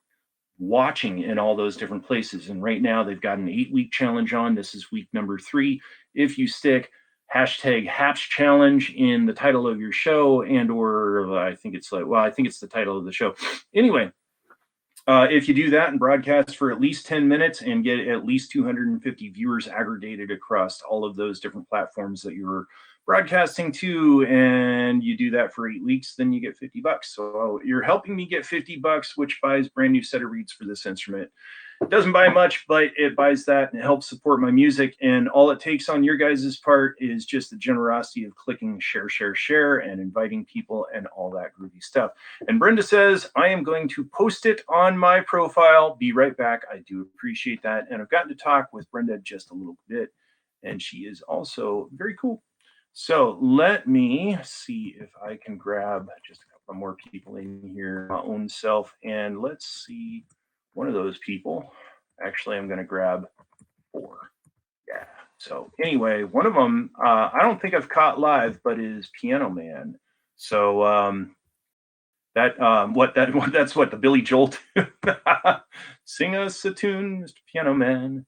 watching in all those different places. And right now they've got an 8-week challenge on. This is week number 3. If you stick hashtag HAPS challenge in the title of your show, and or I think it's the title of the show. Anyway, if you do that and broadcast for at least 10 minutes and get at least 250 viewers aggregated across all of those different platforms that you're broadcasting to, and you do that for 8 weeks, then you get $50. So you're helping me get $50, which buys brand new set of reeds for this instrument. It doesn't buy much, but it buys that and it helps support my music. And all it takes on your guys' part is just the generosity of clicking share, and inviting people and all that groovy stuff. And Brenda says, I am going to post it on my profile. Be right back. I do appreciate that. And I've gotten to talk with Brenda just a little bit, and she is also very cool. So let me see if I can grab just a couple more people in here, my own self, and let's see. One of those people, actually, I'm going to grab 4. Yeah. So anyway, one of them, I don't think I've caught live, but is Piano Man. So that's what the Billy Joel tune. Sing us a tune, Mr. Piano Man.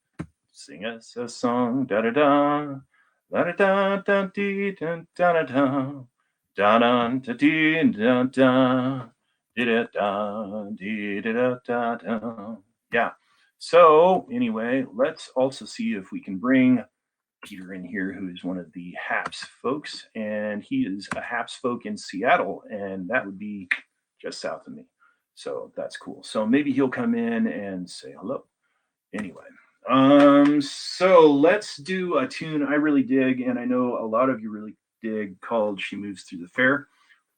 Sing us a song. Da da da. Da da da da dee da da da da. Da da da dee da da. Yeah. So anyway, let's also see if we can bring Peter in here, who is one of the HAPS folks, and he is a HAPS folk in Seattle, and that would be just south of me. So that's cool. So maybe he'll come in and say hello. Anyway, so let's do a tune I really dig, and I know a lot of you really dig, called She Moves Through the Fair.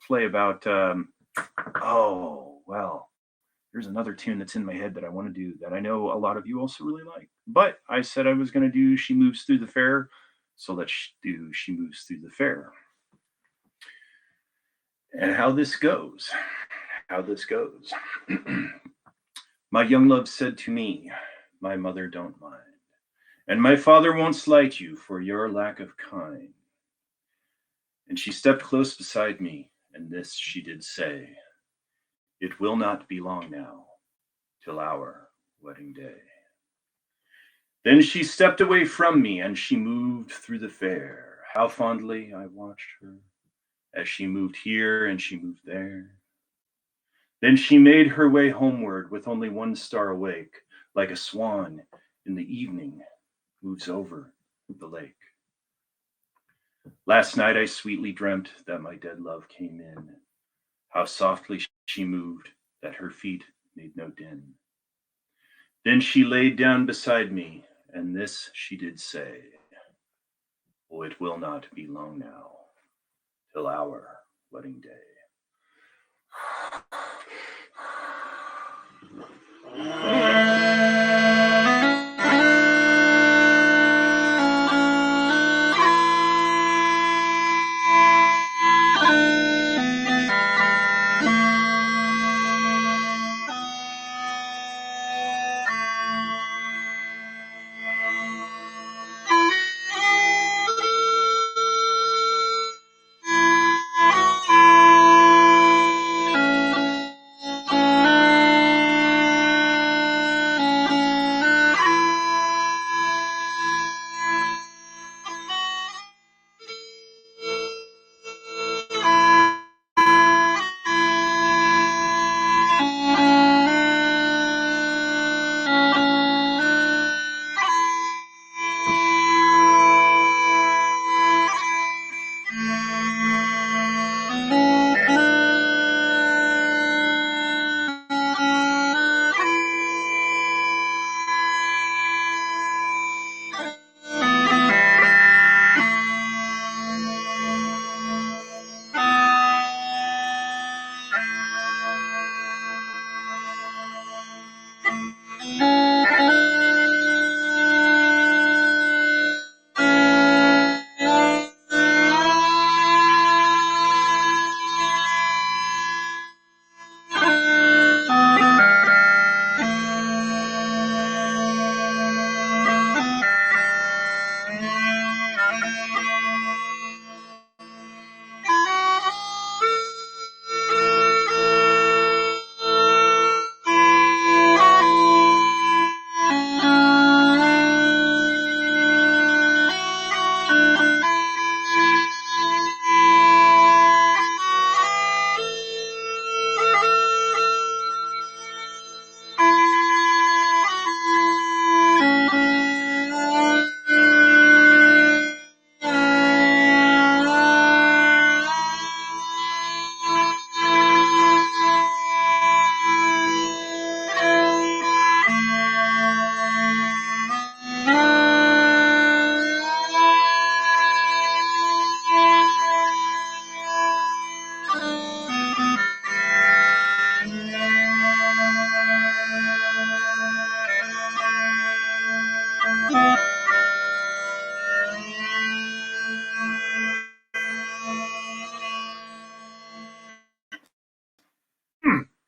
Play about oh, well, there's another tune that's in my head that I want to do that I know a lot of you also really like. But I said I was going to do She Moves Through the Fair, so let's do She Moves Through the Fair. And how this goes. My young love said to me, my mother don't mind, and my father won't slight you for your lack of kind. And she stepped close beside me, and this she did say, it will not be long now till our wedding day. Then she stepped away from me, and she moved through the fair. How fondly I watched her as she moved here and she moved there. Then she made her way homeward with only one star awake, like a swan in the evening moves over the lake. Last night I sweetly dreamt that my dead love came in. How softly she moved, that her feet made no din. Then she laid down beside me, and this she did say, oh, it will not be long now till our wedding day.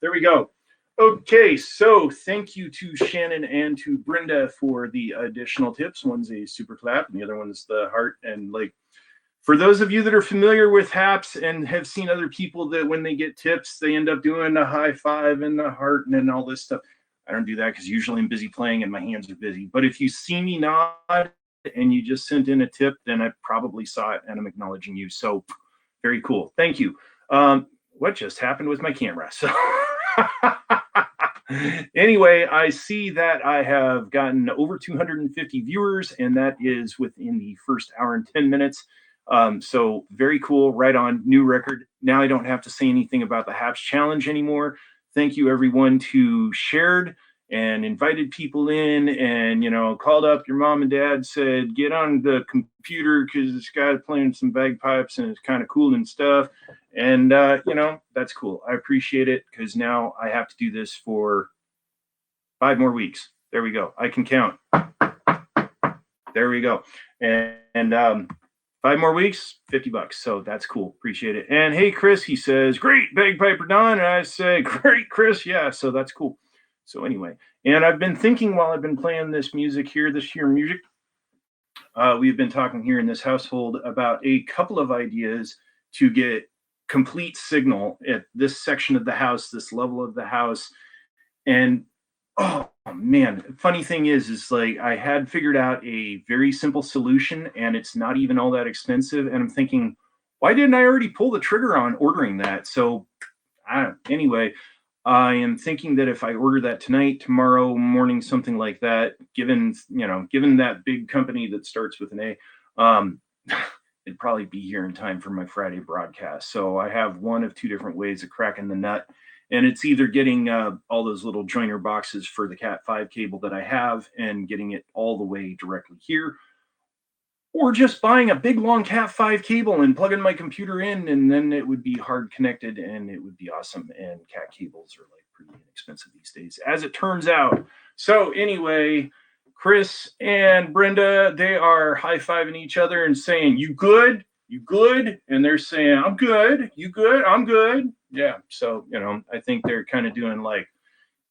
There we go. Okay, so thank you to Shannon and to Brenda for the additional tips. One's a super clap, and the other one's the heart. And like, for those of you that are familiar with haps and have seen other people that when they get tips, they end up doing the high five and the heart and all this stuff. I don't do that because usually I'm busy playing and my hands are busy. But if you see me nod and you just sent in a tip, then I probably saw it and I'm acknowledging you. So very cool. Thank you. What just happened with my camera? So anyway, I see that I have gotten over 250 viewers, and that is within the first hour and 10 minutes. So very cool, right on, new record. Now I don't have to say anything about the HAPS challenge anymore. Thank you everyone who shared and invited people in and, you know, called up your mom and dad, said, get on the computer because this guy's playing some bagpipes and it's kind of cool and stuff. And, you know, that's cool. I appreciate it because now I have to do this for 5 more weeks. There we go. I can count. There we go. And 5 more weeks, $50. So that's cool. Appreciate it. And hey, Chris, he says, great, Bagpiper Don. And I say, great, Chris. Yeah, so that's cool. So anyway, and I've been thinking while I've been playing this music here, we've been talking here in this household about a couple of ideas to get complete signal at this section of the house, this level of the house. And oh man, funny thing is like I had figured out a very simple solution and it's not even all that expensive. And I'm thinking, why didn't I already pull the trigger on ordering that? So anyway, I am thinking that if I order that tonight, tomorrow morning, something like that, given that big company that starts with an A, it'd probably be here in time for my Friday broadcast. So I have one of 2 different ways of cracking the nut. And it's either getting all those little joiner boxes for the Cat 5 cable that I have and getting it all the way directly here, or just buying a big long Cat 5 cable and plugging my computer in, and then it would be hard connected and it would be awesome. And Cat cables are like pretty inexpensive these days, as it turns out. So anyway, Chris and Brenda, they are high-fiving each other and saying, you good? You good? And they're saying, I'm good. You good? I'm good. Yeah. So, you know, I think they're kind of doing like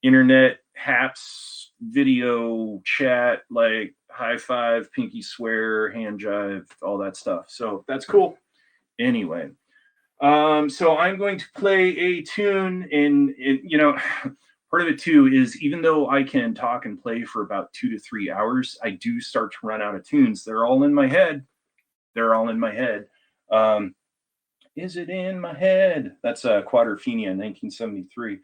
internet haps, video chat, like high five, pinky swear, hand jive, all that stuff. So that's cool. Anyway, so I'm going to play a tune, and you know, part of it too is even though I can talk and play for about 2 to 3 hours, I do start to run out of tunes. They're all in my head. Is it in my head? That's Quadrophenia, 1973.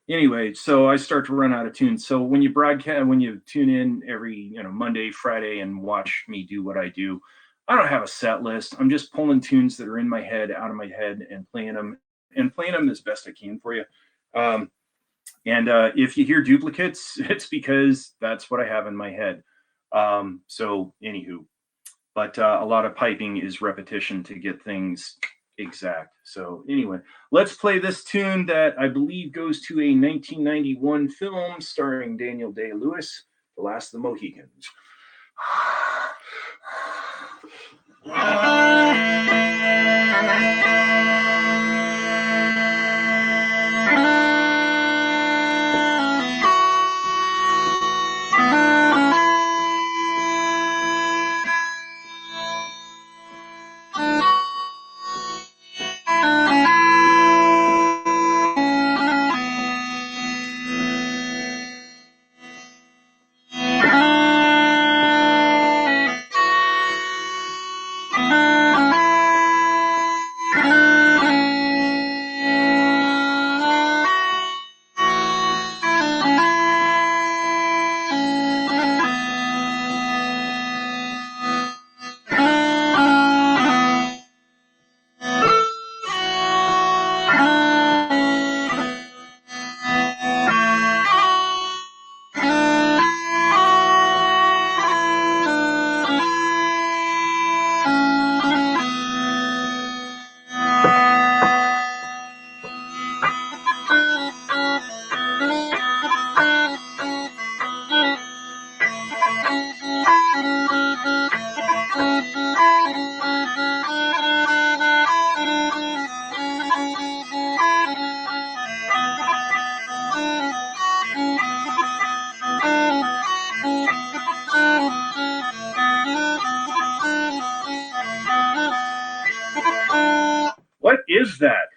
Anyway, so I start to run out of tunes. So when you tune in every Monday, Friday, and watch me do what I do, I don't have a set list. I'm just pulling tunes that are in my head, out of my head, and playing them as best I can for you. And if you hear duplicates, it's because that's what I have in my head. So anywho, but a lot of piping is repetition to get things exact. So anyway, let's play this tune that I believe goes to a 1991 film starring Daniel Day-Lewis, The Last of the Mohicans. is that?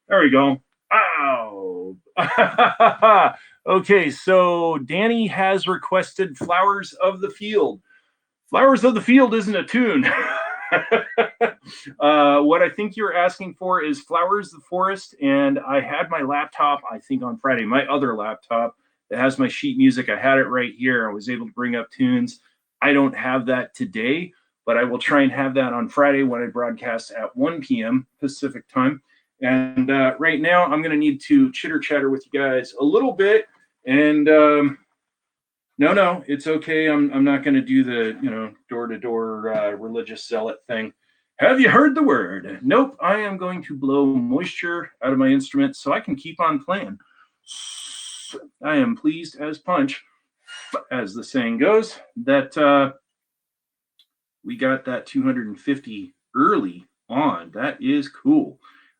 There we go. Ow. Okay, so Danny has requested Flowers of the Field. Flowers of the Field isn't a tune. What I think you're asking for is Flowers of the Forest, and I had my laptop, I think on Friday, my other laptop that has my sheet music. I had it right here. I was able to bring up tunes. I don't have that today, but I will try and have that on Friday when I broadcast at 1 p.m. Pacific time. And right now, I'm going to need to chitter chatter with you guys a little bit. And no, it's okay. I'm not going to do the door to door religious zealot thing. Have you heard the word? Nope. I am going to blow moisture out of my instrument so I can keep on playing. I am pleased as punch, as the saying goes, that we got that 250 early on. That is cool.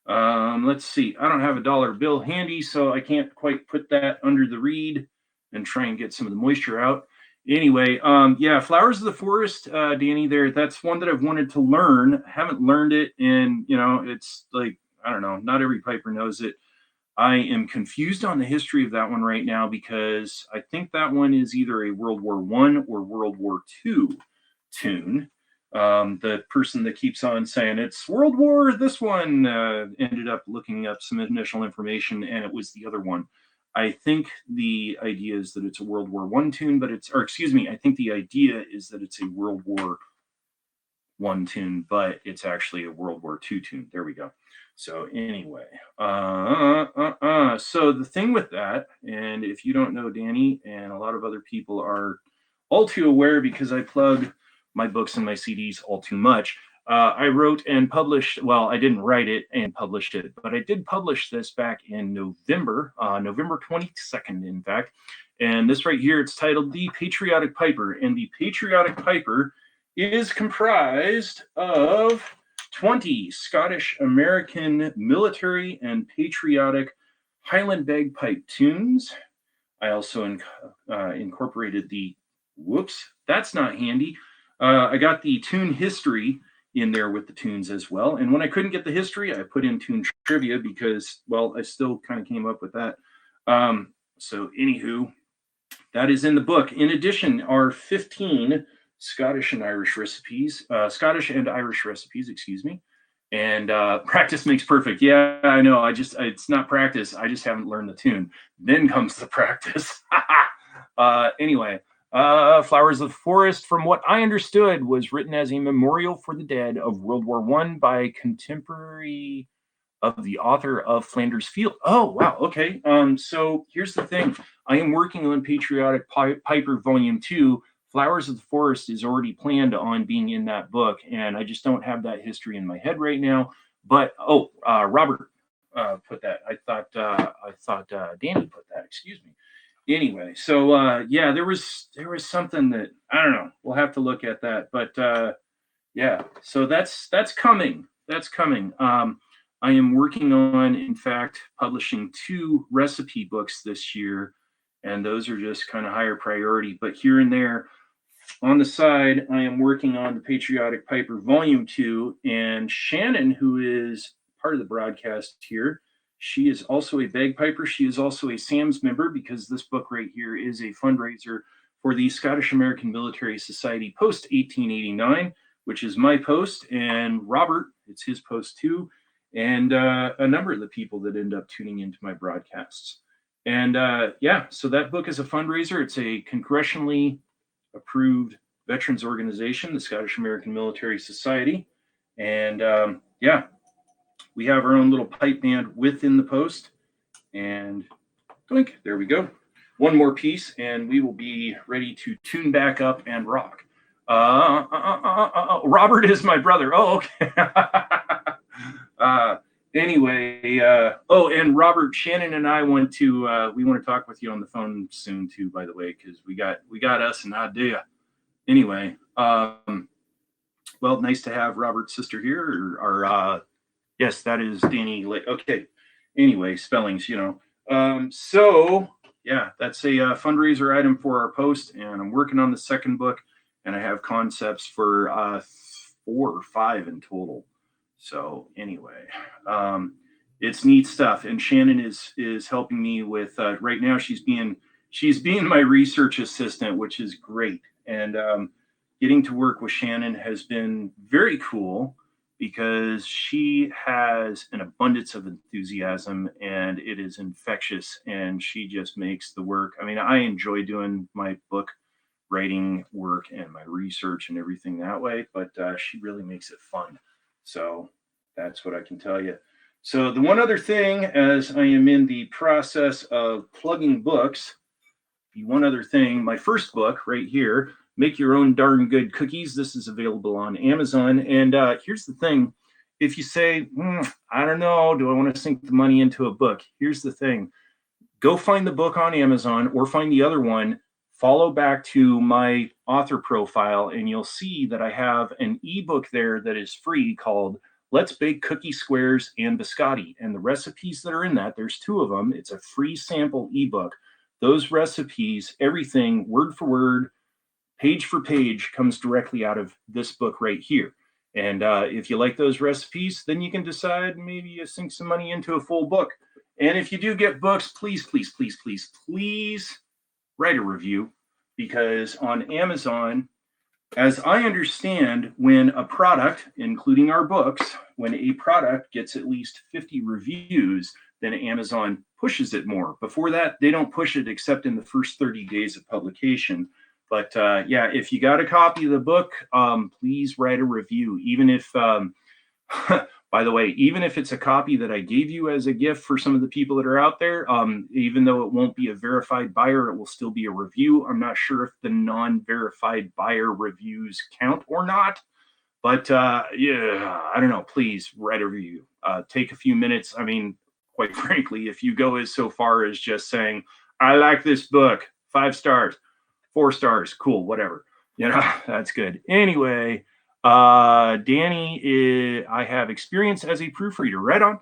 Let's see. I don't have a dollar bill handy, so I can't quite put that under the reed and try and get some of the moisture out. Anyway, yeah, Flowers of the Forest, Danny, there, that's one that I've wanted to learn. I haven't learned it, and it's like, I don't know, not every piper knows it. I am confused on the history of that one right now because I think that one is either a World War I or World War II tune. The person that keeps on saying it's World War this one ended up looking up some initial information, and it was the other one. I think the idea is that it's a World War I tune, but I think the idea is that it's a World War I tune, but it's actually a World War II tune. There we go. So anyway, so the thing with that, and if you don't know Danny, and a lot of other people are all too aware because I plug my books and my CDs all too much. I wrote and published, well, I didn't write it and published it, but I did publish this back in November 22nd, in fact. And this right here, it's titled The Patriotic Piper. And the Patriotic Piper is comprised of 20 Scottish American military and patriotic Highland bagpipe tunes. I also incorporated the, whoops, that's not handy. I got the tune history in there with the tunes as well. And when I couldn't get the history, I put in tune trivia because, well, I still kind of came up with that. So anywho, that is in the book. In addition, are 15 Scottish and Irish recipes, excuse me. And practice makes perfect. Yeah, I know. It's not practice. I just haven't learned the tune. Then comes the practice. Anyway, Flowers of the Forest, from what I understood, was written as a memorial for the dead of World War I by contemporary of the author of Flanders Field. Oh, wow. Okay. So here's the thing. I am working on Patriotic Piper Volume 2. Flowers of the Forest is already planned on being in that book, and I just don't have that history in my head right now. But Robert put that. I thought Danny put that. Excuse me. Anyway, so yeah, there was something that I don't know. We'll have to look at that. But yeah, so that's coming. That's coming. I am working on, in fact, publishing 2 recipe books this year, and those are just kind of higher priority. But here and there, on the side, I am working on the Patriotic Piper Volume 2, and Shannon, who is part of the broadcast here, she is also a bagpiper. She is also a SAMS member, because this book right here is a fundraiser for the Scottish American Military Society post 1889, which is my post, and Robert, it's his post too, and a number of the people that end up tuning into my broadcasts. And yeah, so that book is a fundraiser. It's a congressionally approved veterans organization, the Scottish American Military Society. And yeah, we have our own little pipe band within the post. And blink, there we go. One more piece, and we will be ready to tune back up and rock. Robert is my brother. Oh, okay. Anyway, and Robert, Shannon and I want to talk with you on the phone soon too, by the way, because we got us an idea. Anyway, well, nice to have Robert's sister here. Or yes, that is Danny. Okay. Anyway, spellings, so yeah, that's a fundraiser item for our post, and I'm working on the second book, and I have concepts for 4 or 5 in total. So anyway, it's neat stuff, and Shannon is helping me with right now. She's being my research assistant, which is great, and getting to work with Shannon has been very cool because she has an abundance of enthusiasm, and it is infectious, and she just makes the work. I mean, I enjoy doing my book writing work and my research and everything that way, but she really makes it fun. So that's what I can tell you. So the one other thing, as I am in the process of plugging books, the one other thing, my first book right here, Make Your Own Darn Good Cookies. This is available on Amazon. And here's the thing. If you say, I don't know, do I want to sink the money into a book? Here's the thing. Go find the book on Amazon or find the other one. Follow back to my author profile, and you'll see that I have an ebook there that is free called Let's Bake Cookie Squares and Biscotti. And the recipes that are in that, there's 2 of them. It's a free sample ebook. Those recipes, everything, word for word, page for page, comes directly out of this book right here. And if you like those recipes, then you can decide maybe you sink some money into a full book. And if you do get books, please, please, please, please, please write a review, because on Amazon, as I understand, when a product, including our books, when a product gets at least 50 reviews, then Amazon pushes it more. Before that, they don't push it except in the first 30 days of publication. But yeah, if you got a copy of the book, please write a review. Even if, by the way, even if it's a copy that I gave you as a gift for some of the people that are out there, even though it won't be a verified buyer, it will still be a review. I'm not sure if the non-verified buyer reviews count or not. But yeah, I don't know. Please write a review. Take a few minutes. I mean, quite frankly, if you go as so far as just saying, I like this book, 5 stars, 4 stars, cool, whatever, that's good. Anyway, Danny, I have experience as a proofreader. Right on.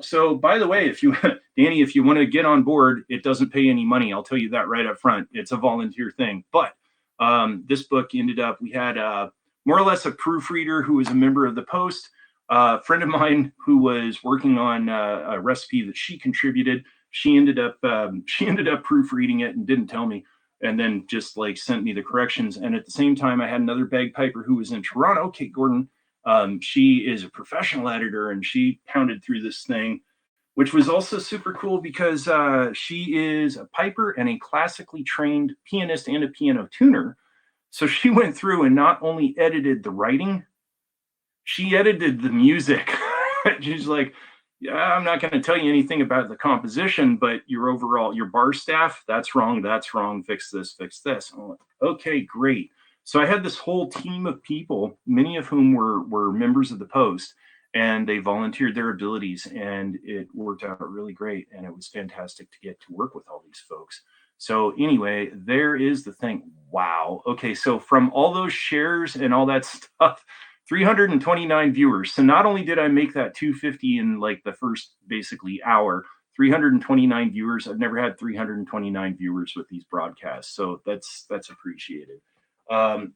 So by the way, if you, Danny, if you want to get on board, it doesn't pay any money. I'll tell you that right up front. It's a volunteer thing. But this book ended up, we had more or less a proofreader who was a member of the Post, a friend of mine who was working on a recipe that she contributed. She ended up proofreading it and didn't tell me, and then just like sent me the corrections. And at the same time, I had another bagpiper who was in Toronto, Kate Gordon. She is a professional editor, and she pounded through this thing, which was also super cool because she is a piper and a classically trained pianist and a piano tuner. So she went through and not only edited the writing, she edited the music. She's like, yeah, I'm not going to tell you anything about the composition, but your bar staff, that's wrong, fix this. I'm like, okay, great. So I had this whole team of people, many of whom were members of the Post, and they volunteered their abilities, and it worked out really great, and it was fantastic to get to work with all these folks. So anyway, there is the thing. Wow. Okay, so from all those shares and all that stuff, 329 viewers. So not only did I make that 250 in like the first basically hour, 329 viewers. I've never had 329 viewers with these broadcasts, so that's appreciated.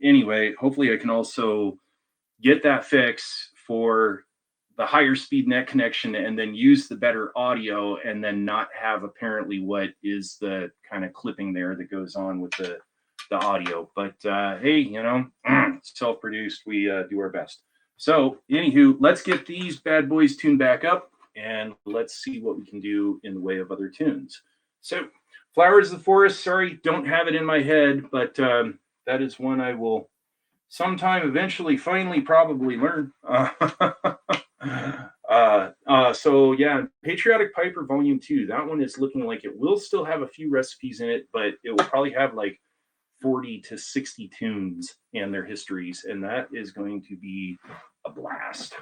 Anyway, hopefully I can also get that fix for the higher speed net connection and then use the better audio and then not have apparently what is the kind of clipping there that goes on with the audio. But hey, you know, self-produced, we do our best. So anywho, let's get these bad boys tuned back up and let's see what we can do in the way of other tunes. So Flowers of the Forest, sorry, don't have it in my head, but that is one I will sometime eventually finally probably learn. So yeah, Patriotic Piper Volume 2, that one is looking like it will still have a few recipes in it, but it will probably have like 40 to 60 tunes and their histories, and that is going to be a blast.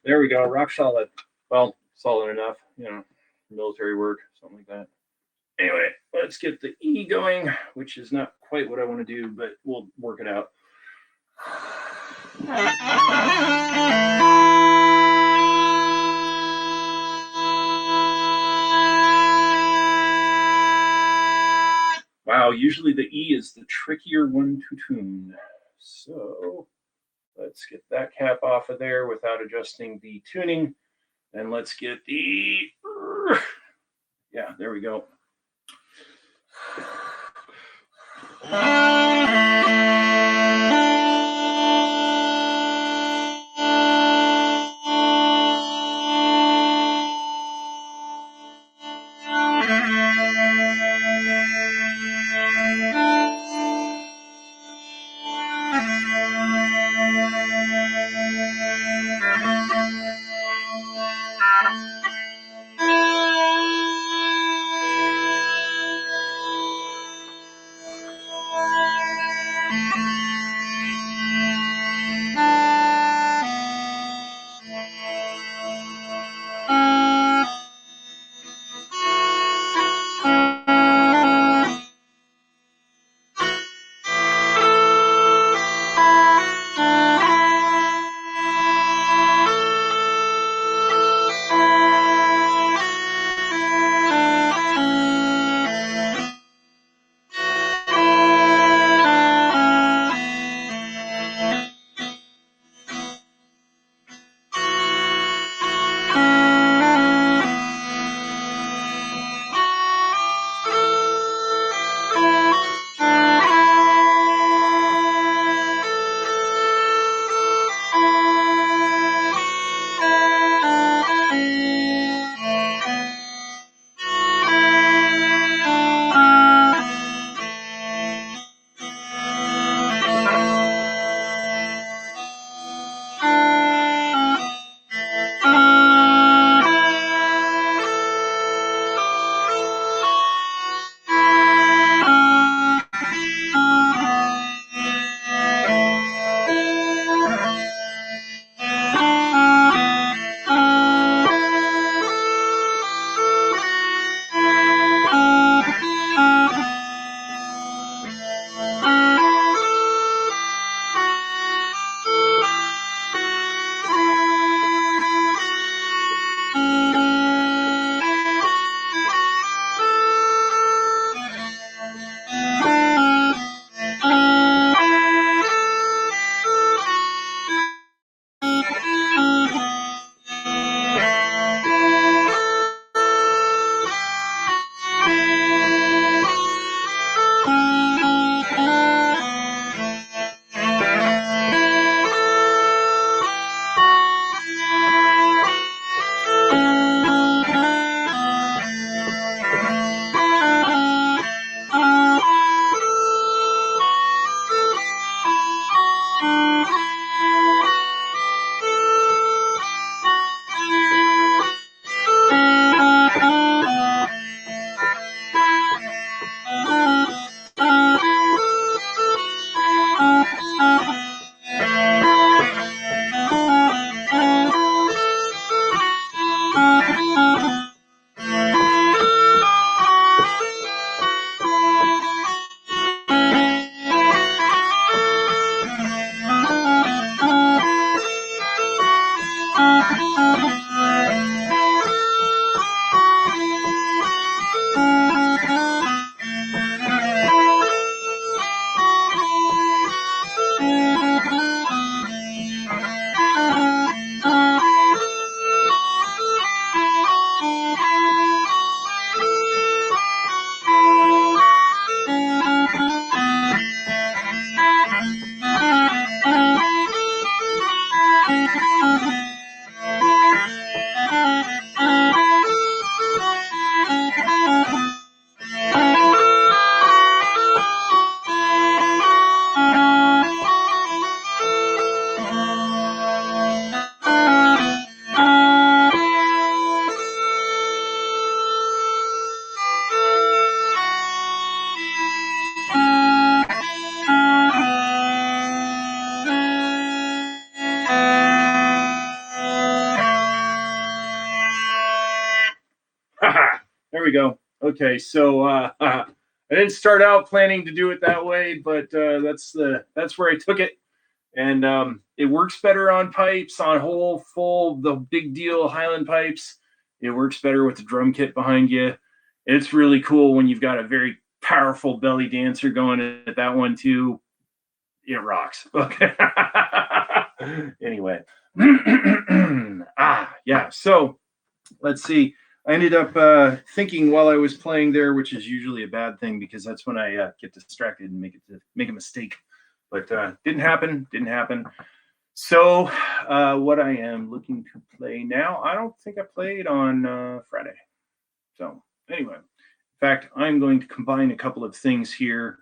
There we go, rock solid. Well, solid enough, you know, military work, something like that. Anyway, let's get the E going, which is not quite what I want to do, but we'll work it out. Wow, usually the E is the trickier one to tune. So let's get that cap off of there without adjusting the tuning. And let's get the, yeah, there we go. Okay, so I didn't start out planning to do it that way, but that's where I took it, and it works better on pipes, on whole full the big deal Highland pipes. It works better with the drum kit behind you. It's really cool when you've got a very powerful belly dancer going at that one too. It rocks. Okay. Anyway, yeah. So let's see. I ended up thinking while I was playing there, which is usually a bad thing because that's when I get distracted and make a mistake. But didn't happen. Didn't happen. So what I am looking to play now, I don't think I played on Friday. So anyway, in fact, I'm going to combine a couple of things here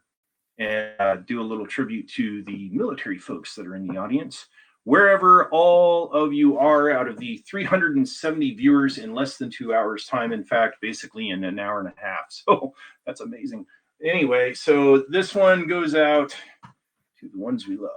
and do a little tribute to the military folks that are in the audience. Wherever all of you are out of the 370 viewers in less than 2 hours time, in fact, basically in an hour and a half. So that's amazing. Anyway, so this one goes out to the ones we love.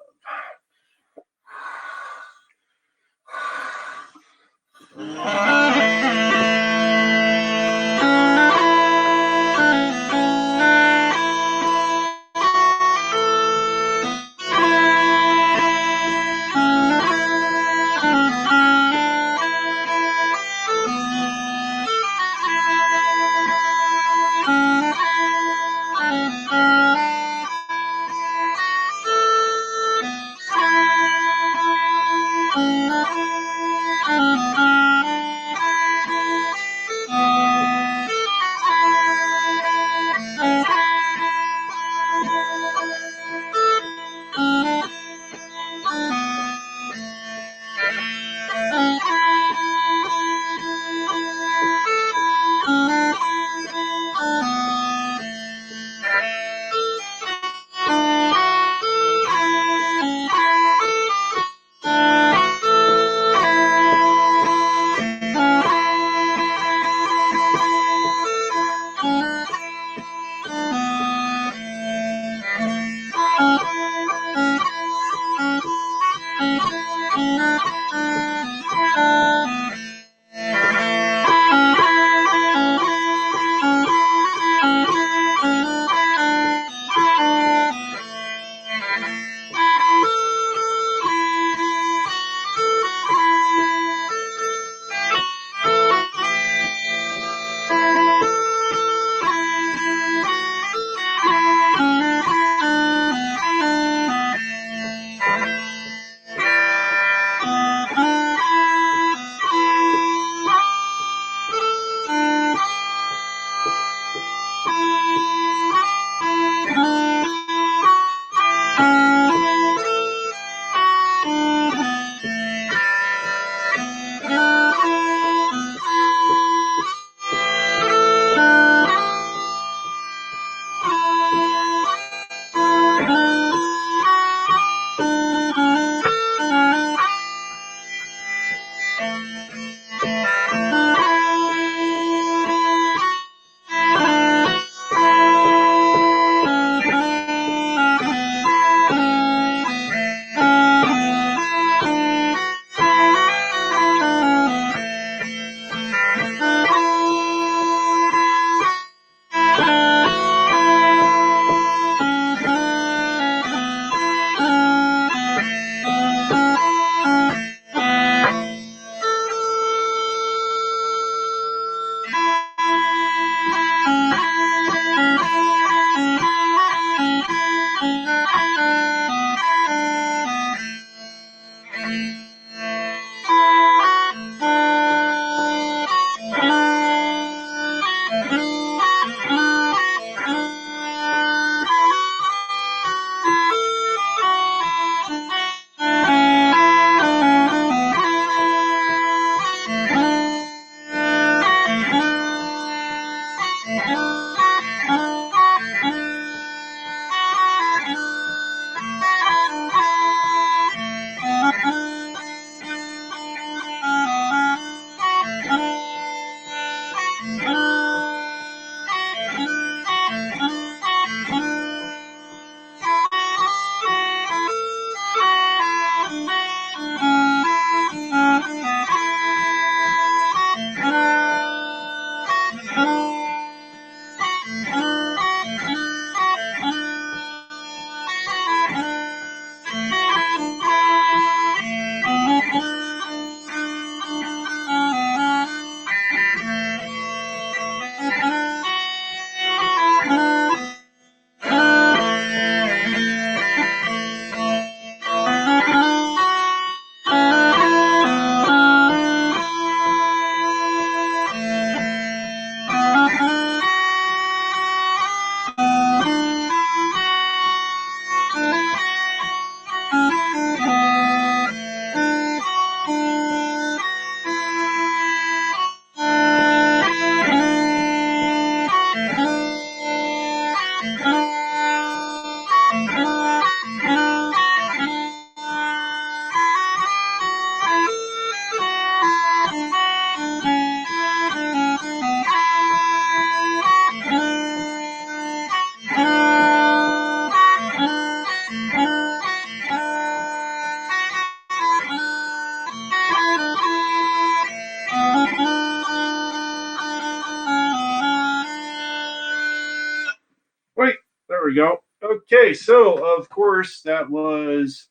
Wait, there we go. Okay, so of course that was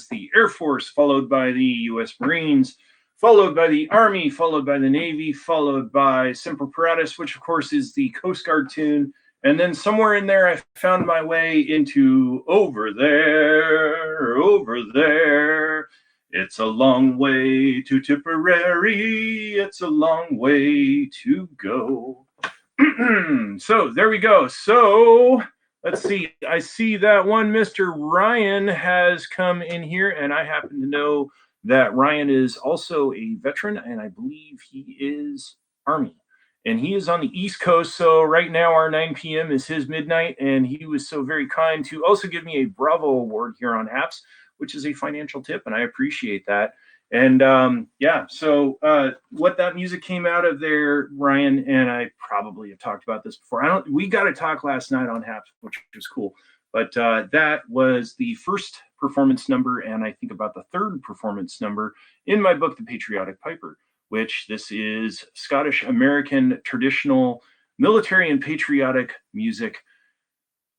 the Air Force, followed by the U.S. Marines, followed by the Army, followed by the Navy, followed by Semper Paratus, which of course is the Coast Guard tune. And then somewhere in there, I found my way into Over There, Over There. It's a long way to Tipperary. It's a long way to go. So there we go. So let's see. I see that one Mr. Ryan has come in here, and I happen to know that Ryan is also a veteran, and I believe he is Army. And he is on the East Coast. So right now, our 9 p.m. is his midnight, and he was so very kind to also give me a Bravo Award here on Apps, which is a financial tip, and I appreciate that. And yeah, so what that music came out of there, Ryan, and I probably have talked about this before. We got to talk last night on Haps, which was cool. But that was the first performance number, and I think about the third performance number in my book, The Patriotic Piper, which this is Scottish American traditional military and patriotic music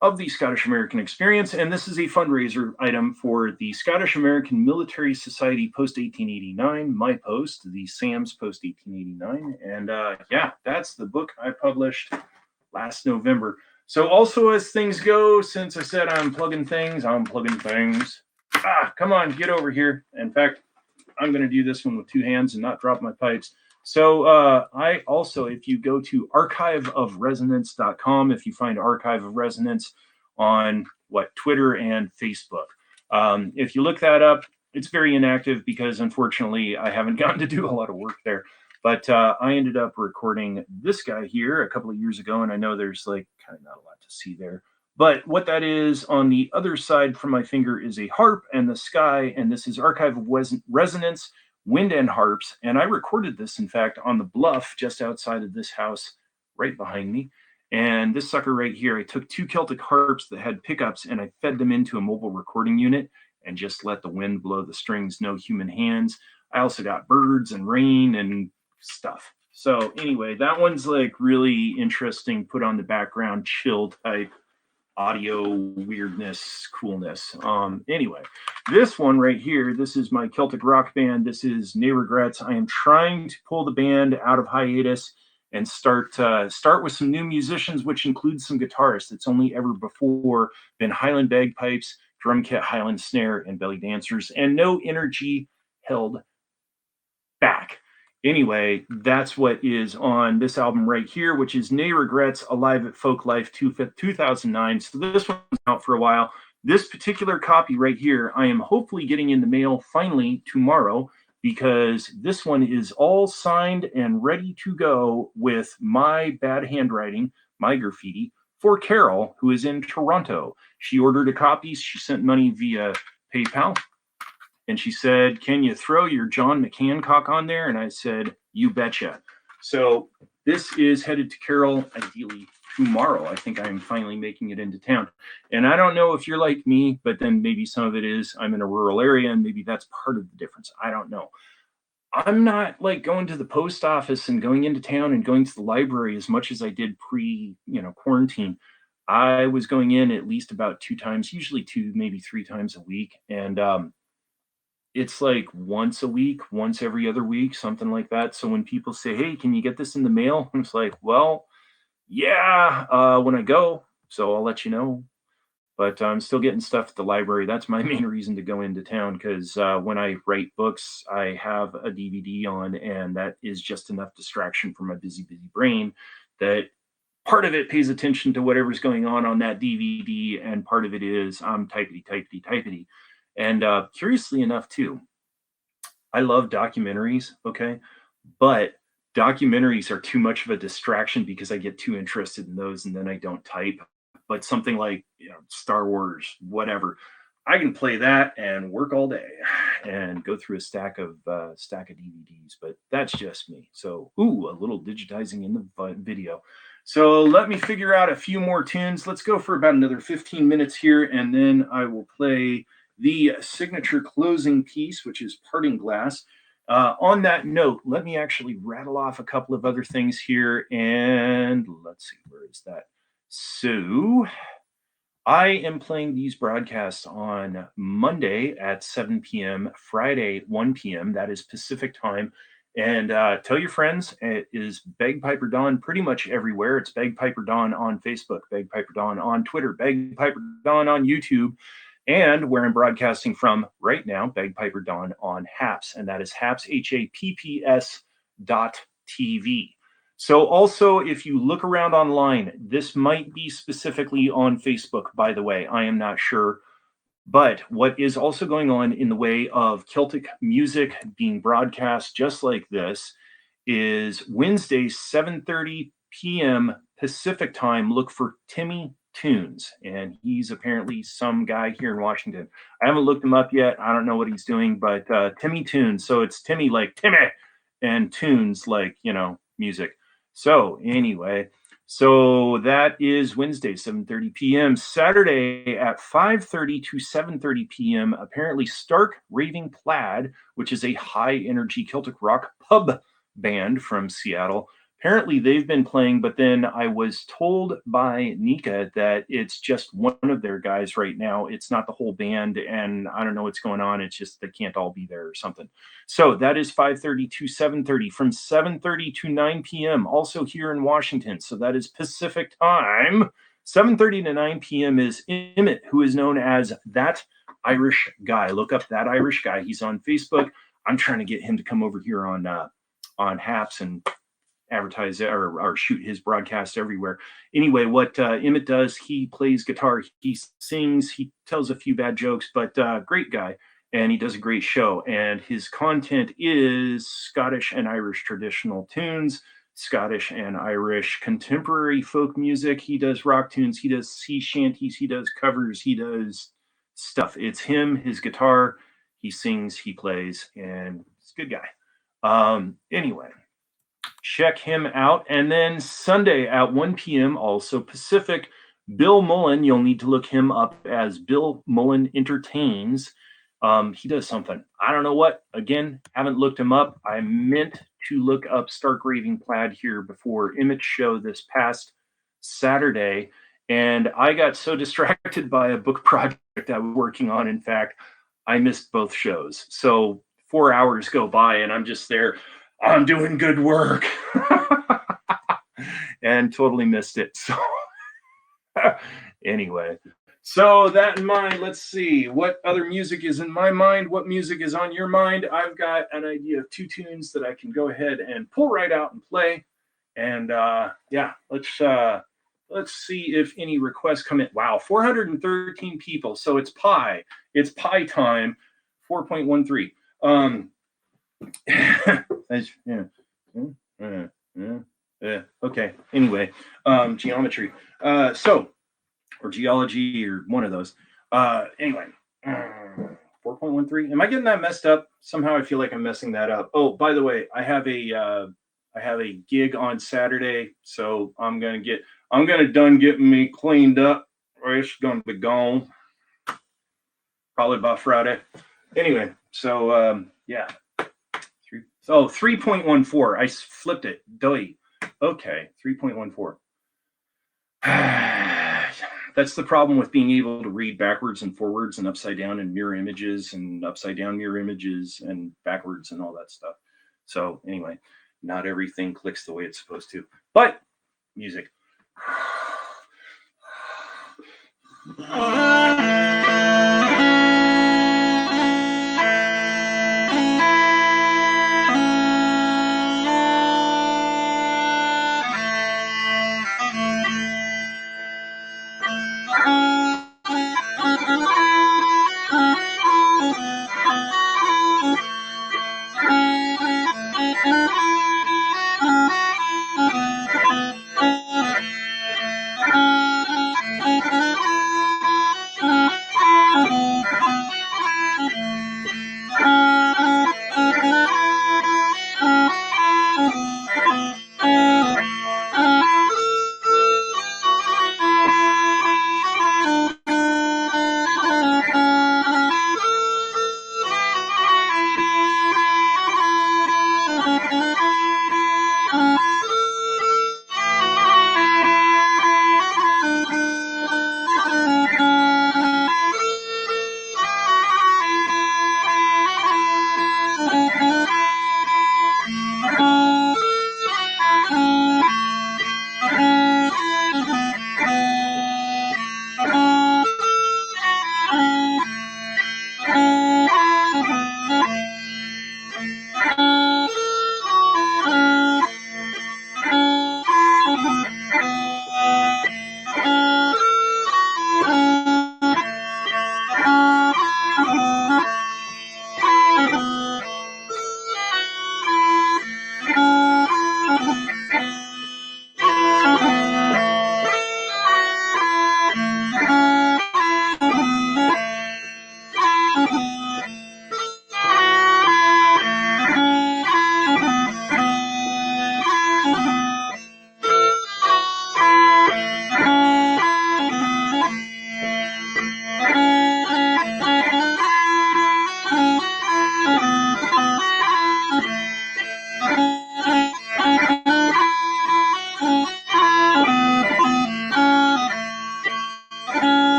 of the Scottish American experience. And this is a fundraiser item for the Scottish American Military Society post 1889, my post, the SAMS post 1889. And yeah, that's the book I published last November. So also as things go, since I said I'm plugging things. Come on, get over here. In fact, I'm going to do this one with two hands and not drop my pipes. So I also, if you go to archiveofresonance.com, if you find Archive of Resonance on Twitter and Facebook, if you look that up, it's very inactive because unfortunately I haven't gotten to do a lot of work there. But I ended up recording this guy here a couple of years ago, and I know there's like kind of not a lot to see there. But what that is on the other side from my finger is a harp and the sky, and this is Archive of Resonance, Wind and Harps. And I recorded this, in fact, on the bluff just outside of this house right behind me. And this sucker right here, I took two Celtic harps that had pickups and I fed them into a mobile recording unit and just let the wind blow the strings, no human hands. I also got birds and rain and stuff. So anyway, that one's like really interesting, put on the background, chill type audio weirdness, coolness. Anyway, this one right here, this is my Celtic rock band. This is Nay Regrets. I am trying to pull the band out of hiatus and start with some new musicians, which includes some guitarists. It's only ever before been Highland bagpipes, drum kit, Highland snare, and belly dancers, and no energy held back. Anyway, that's what is on this album right here, which is Nay Regrets, Alive at Folk Life 2009. So this one's out for a while. This particular copy right here, I am hopefully getting in the mail finally tomorrow, because this one is all signed and ready to go with my bad handwriting, my graffiti, for Carol, who is in Toronto. She ordered a copy. She sent money via PayPal. And she said, can you throw your John McHancock on there? And I said, you betcha. So this is headed to Carol ideally tomorrow. I think I'm finally making it into town. And I don't know if you're like me, but then maybe some of it is I'm in a rural area and maybe that's part of the difference. I don't know. I'm not like going to the post office and going into town and going to the library as much as I did quarantine. I was going in at least about 2 times, usually 2, maybe 3 times a week. And it's like once a week, once every other week, something like that. So when people say, hey, can you get this in the mail? I'm just like, well, yeah, when I go. So I'll let you know. But I'm still getting stuff at the library. That's my main reason to go into town, because when I write books, I have a DVD on, and that is just enough distraction for my busy brain that part of it pays attention to whatever's going on that DVD, and part of it is I'm typity. And curiously enough, too, I love documentaries, okay? But documentaries are too much of a distraction because I get too interested in those and then I don't type. But something like, Star Wars, whatever, I can play that and work all day and go through a stack of DVDs. But that's just me. So, a little digitizing in the video. So let me figure out a few more tunes. Let's go for about another 15 minutes here, and then I will play the signature closing piece, which is Parting Glass. On that note, let me actually rattle off a couple of other things here, and let's see, where is that? So I am playing these broadcasts on Monday at 7 p.m., Friday 1 p.m. That is Pacific time. And tell your friends, it is Bagpiper Dawn pretty much everywhere. It's Bagpiper Dawn on Facebook, Bagpiper Dawn on Twitter, Bagpiper Dawn on YouTube, and where I'm broadcasting from right now, Bagpiper Dawn on HAPS, and that is HAPS, HAPPS.TV. So also, if you look around online, this might be specifically on Facebook, by the way, I am not sure. But what is also going on in the way of Celtic music being broadcast just like this is Wednesday, 7:30 p.m. Pacific time. Look for Timmy Tunes, and he's apparently some guy here in Washington. I haven't looked him up yet. I don't know what he's doing, but Timmy Tunes. So it's Timmy like Timmy, and tunes like, music. So anyway, so that is Wednesday, 7:30 p.m. Saturday at 5:30 to 7:30 p.m. Apparently, Stark Raving Plaid, which is a high energy Celtic rock pub band from Seattle. Apparently, they've been playing, but then I was told by Nika that it's just one of their guys right now. It's not the whole band, and I don't know what's going on. It's just they can't all be there or something. So that is 5:30 to 7:30. From 7:30 to 9 p.m. also here in Washington. So that is Pacific time. 7:30 to 9 p.m. is Emmett, who is known as That Irish Guy. Look up That Irish Guy. He's on Facebook. I'm trying to get him to come over here on HAPS and advertise or shoot his broadcast everywhere. Anyway, what Emmett does, he plays guitar, he sings, he tells a few bad jokes, but great guy, and he does a great show. And his content is Scottish and Irish traditional tunes, Scottish and Irish contemporary folk music. He does rock tunes, he does sea shanties, he does covers, he does stuff. It's him, his guitar, he sings, he plays, and he's a good guy. Anyway, check him out. And then Sunday at 1 p.m., also Pacific, Bill Mullen. You'll need to look him up as Bill Mullen Entertains. He does something. I don't know what. Again, haven't looked him up. I meant to look up Stark Raving Plaid here before Emmett's show this past Saturday, and I got so distracted by a book project I was working on. In fact, I missed both shows. So 4 hours go by, and I'm just there. I'm doing good work. And totally missed it. So anyway, so that in mind, let's see what other music is in my mind. What music is on your mind? I've got an idea of 2 tunes that I can go ahead and pull right out and play. And yeah, let's see if any requests come in. Wow, 413 people. So it's pi. It's pi time, 4.13. Okay. Anyway, geometry. Or geology, or one of those. Anyway, 4.13. Am I getting that messed up? Somehow I feel like I'm messing that up. Oh, by the way, I have a gig on Saturday, so I'm gonna done getting me cleaned up. Or it's gonna be gone probably by Friday. Anyway, so yeah. 3.14. I flipped it. Okay, 3.14. That's the problem with being able to read backwards and forwards and upside down and mirror images and upside down mirror images and backwards and all that stuff. So anyway, not everything clicks the way it's supposed to. But music.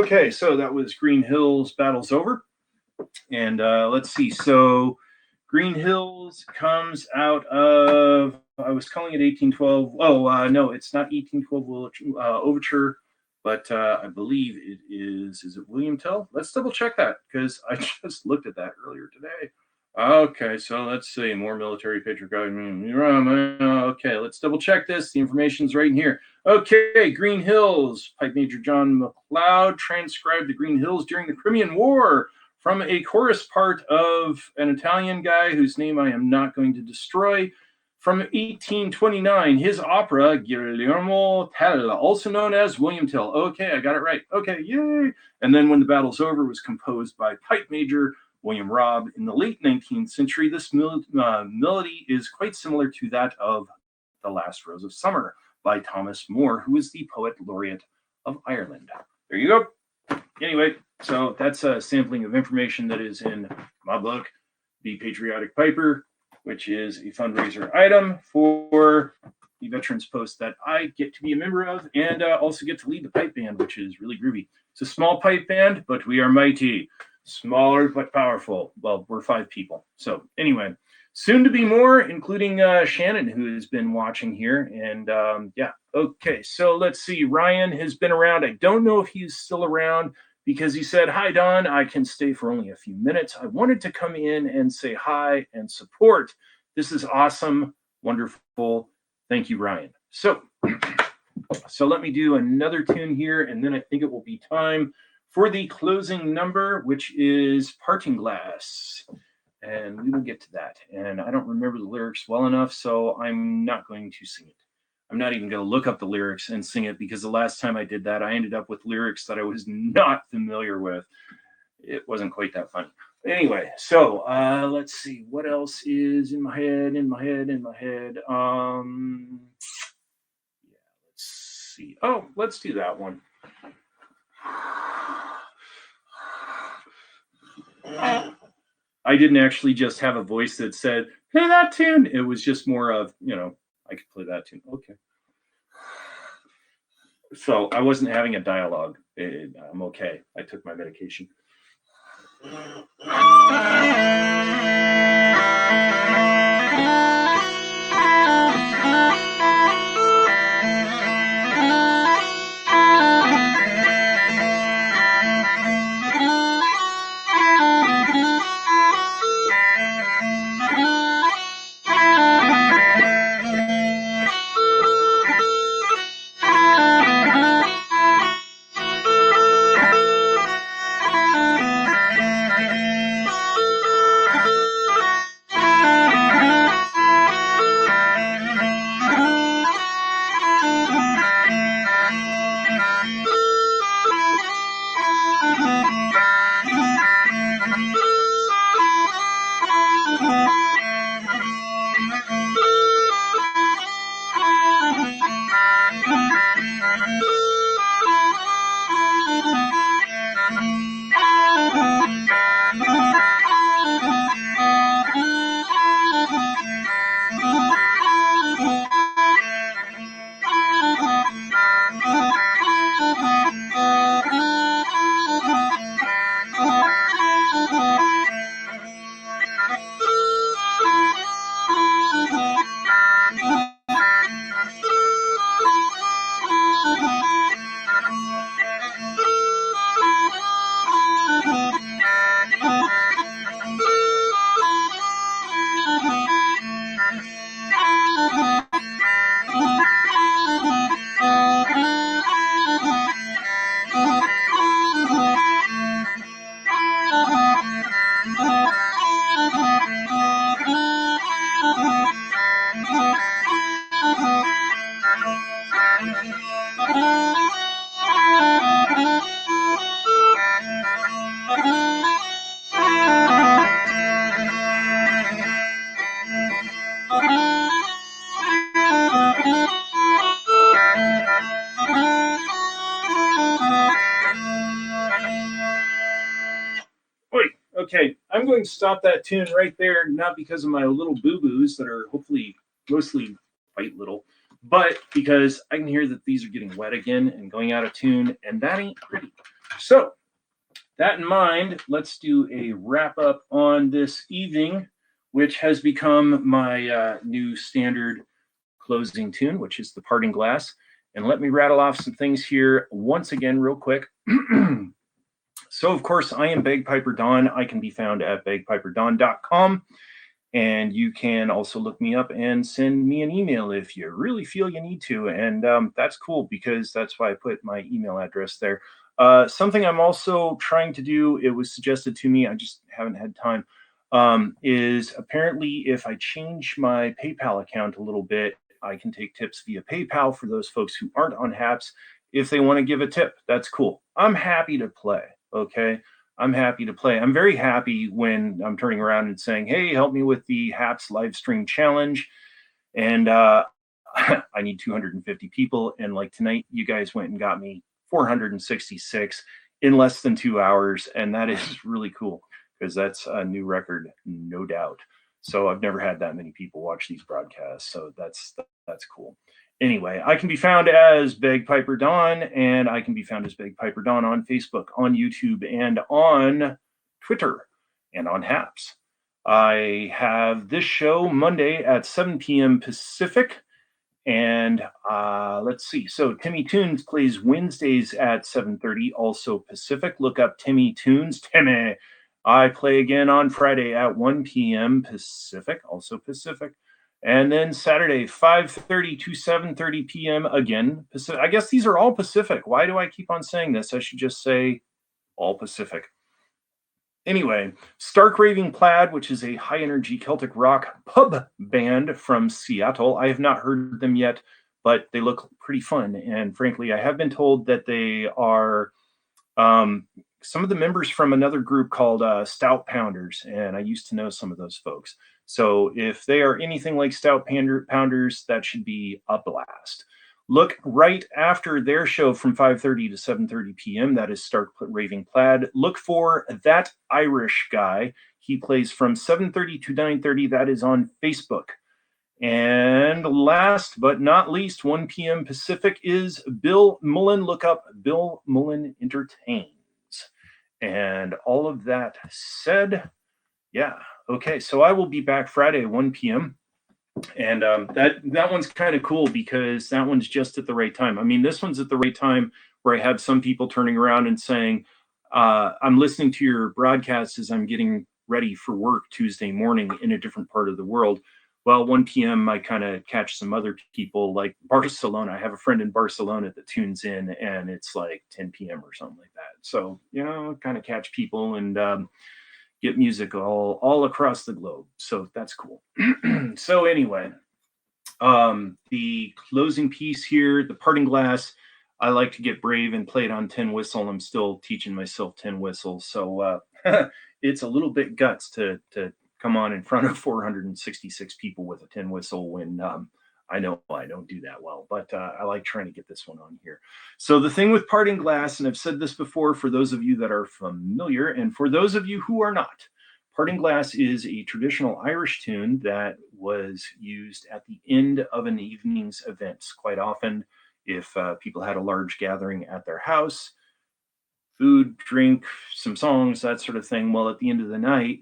Okay, so that was Green Hills Battles Over. And let's see. So Green Hills comes out of, I was calling it 1812. Oh, no, it's not 1812 Overture, but I believe it is it William Tell? Let's double check that because I just looked at that earlier today. Okay, so let's see. More military patriotic. Okay, let's double check this. The information's right in here. Okay, Green Hills. Pipe Major John McLeod transcribed the Green Hills during the Crimean War from a chorus part of an Italian guy whose name I am not going to destroy. From 1829, his opera, Guillermo Tell, also known as William Tell. Okay, I got it right. Okay, yay. And then when the battle's over, was composed by Pipe Major William Robb in the late 19th century. This melody is quite similar to that of The Last Rose of Summer by Thomas Moore, who is the poet laureate of Ireland. There you go. Anyway, so that's a sampling of information that is in my book, The Patriotic Piper, which is a fundraiser item for the Veterans Post that I get to be a member of and also get to lead the pipe band, which is really groovy. It's a small pipe band, but we are mighty. Smaller but powerful. Well, we're 5 people. So anyway, soon to be more, including Shannon, who has been watching here. And yeah, okay. So let's see. Ryan has been around. I don't know if he's still around because he said, "Hi, Don. I can stay for only a few minutes. I wanted to come in and say hi and support. This is awesome. Wonderful. Thank you, Ryan." So let me do another tune here, and then I think it will be time for the closing number, which is Parting Glass. And we will get to that. And I don't remember the lyrics well enough, so I'm not going to sing it. I'm not even going to look up the lyrics and sing it because the last time I did that, I ended up with lyrics that I was not familiar with. It wasn't quite that funny. Anyway, so let's see. What else is in my head, Yeah, let's see. Oh, let's do that one. I didn't actually just have a voice that said, "Hey, that tune." It was just more of, I could play that tune. Okay. So I wasn't having a dialogue. I'm okay. I took my medication. Okay, I'm going to stop that tune right there, not because of my little boo-boos that are hopefully mostly quite little, but because I can hear that these are getting wet again and going out of tune, and that ain't pretty. So that in mind, let's do a wrap up on this evening, which has become my new standard closing tune, which is the Parting Glass. And let me rattle off some things here once again, real quick. So, of course, I am Bagpiper Don. I can be found at bagpiperdon.com. And you can also look me up and send me an email if you really feel you need to. And that's cool because that's why I put my email address there. Something I'm also trying to do, it was suggested to me, I just haven't had time, is apparently if I change my PayPal account a little bit, I can take tips via PayPal for those folks who aren't on HAPS. If they want to give a tip, that's cool. I'm happy to play. Okay. I'm happy to play. I'm very happy when I'm turning around and saying, hey, help me with the HAPS live stream challenge. And I need 250 people. And like tonight, you guys went and got me 466 in less than 2 hours. And that is really cool because that's a new record, no doubt. So I've never had that many people watch these broadcasts. So that's cool. Anyway, I can be found as Bagpiper Don, and I can be found as Bagpiper Don on Facebook, on YouTube, and on Twitter, and on HAPS. I have this show Monday at 7 p.m. Pacific. And let's see. So Timmy Tunes plays Wednesdays at 7:30, also Pacific. Look up Timmy Tunes. Timmy. I play again on Friday at 1 p.m. Pacific, also Pacific. And then Saturday, 5:30 to 7:30 p.m. again Pacific. I guess these are all Pacific. Why do I keep on saying this? I should just say all Pacific. Anyway, Stark Raving Plaid, which is a high energy Celtic rock pub band from Seattle. I have not heard them yet, but they look pretty fun. And frankly, I have been told that they are some of the members from another group called Stout Pounders. And I used to know some of those folks. So if they are anything like Stout Pounders, that should be a blast. Look right after their show from 5:30 to 7:30 p.m. That is Stark Raving Plaid. Look for That Irish Guy. He plays from 7:30 to 9:30. That is on Facebook. And last but not least, 1 p.m. Pacific is Bill Mullen. Look up Bill Mullen Entertains. And all of that said, yeah, okay. So I will be back Friday, 1 p.m. And that one's kind of cool because that one's just at the right time. I mean, this one's at the right time where I have some people turning around and saying, I'm listening to your broadcast as I'm getting ready for work Tuesday morning in a different part of the world. Well, 1 p.m. I kind of catch some other people like Barcelona. I have a friend in Barcelona that tunes in and it's like 10 p.m. or something like that. So, kind of catch people and get music all across the globe. So that's cool. So anyway, the closing piece here, the Parting Glass. I like to get brave and play it on tin whistle. I'm still teaching myself tin whistle, so it's a little bit guts to come on in front of 466 people with a tin whistle when I know I don't do that well, but I like trying to get this one on here. So the thing with Parting Glass, and I've said this before for those of you that are familiar, and for those of you who are not, Parting Glass is a traditional Irish tune that was used at the end of an evening's events. Quite often, if people had a large gathering at their house, food, drink, some songs, that sort of thing, well, at the end of the night,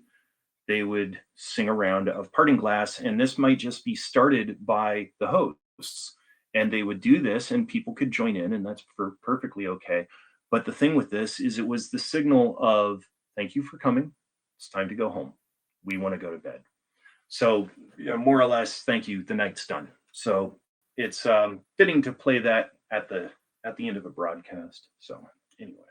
they would sing a round of Parting Glass, and this might just be started by the hosts. And they would do this, and people could join in, and that's perfectly okay. But the thing with this is it was the signal of thank you for coming. It's time to go home. We want to go to bed. So, more or less, thank you. The night's done. So it's fitting to play that at the end of a broadcast. So anyway.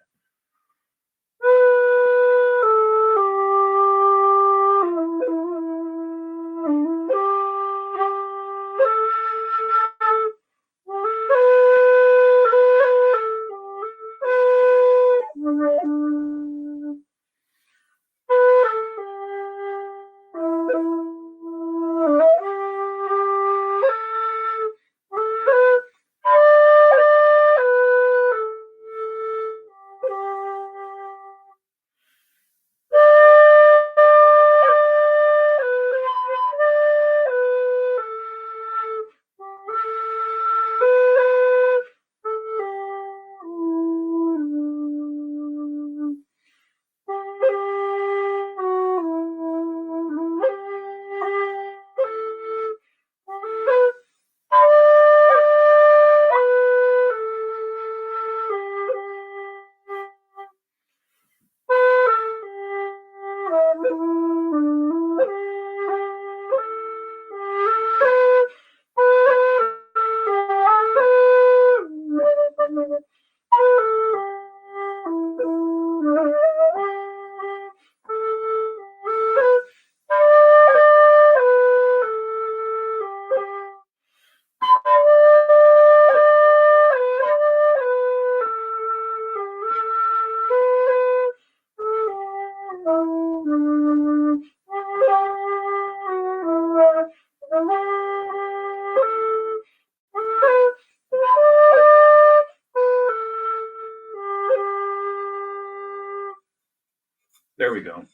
There we go.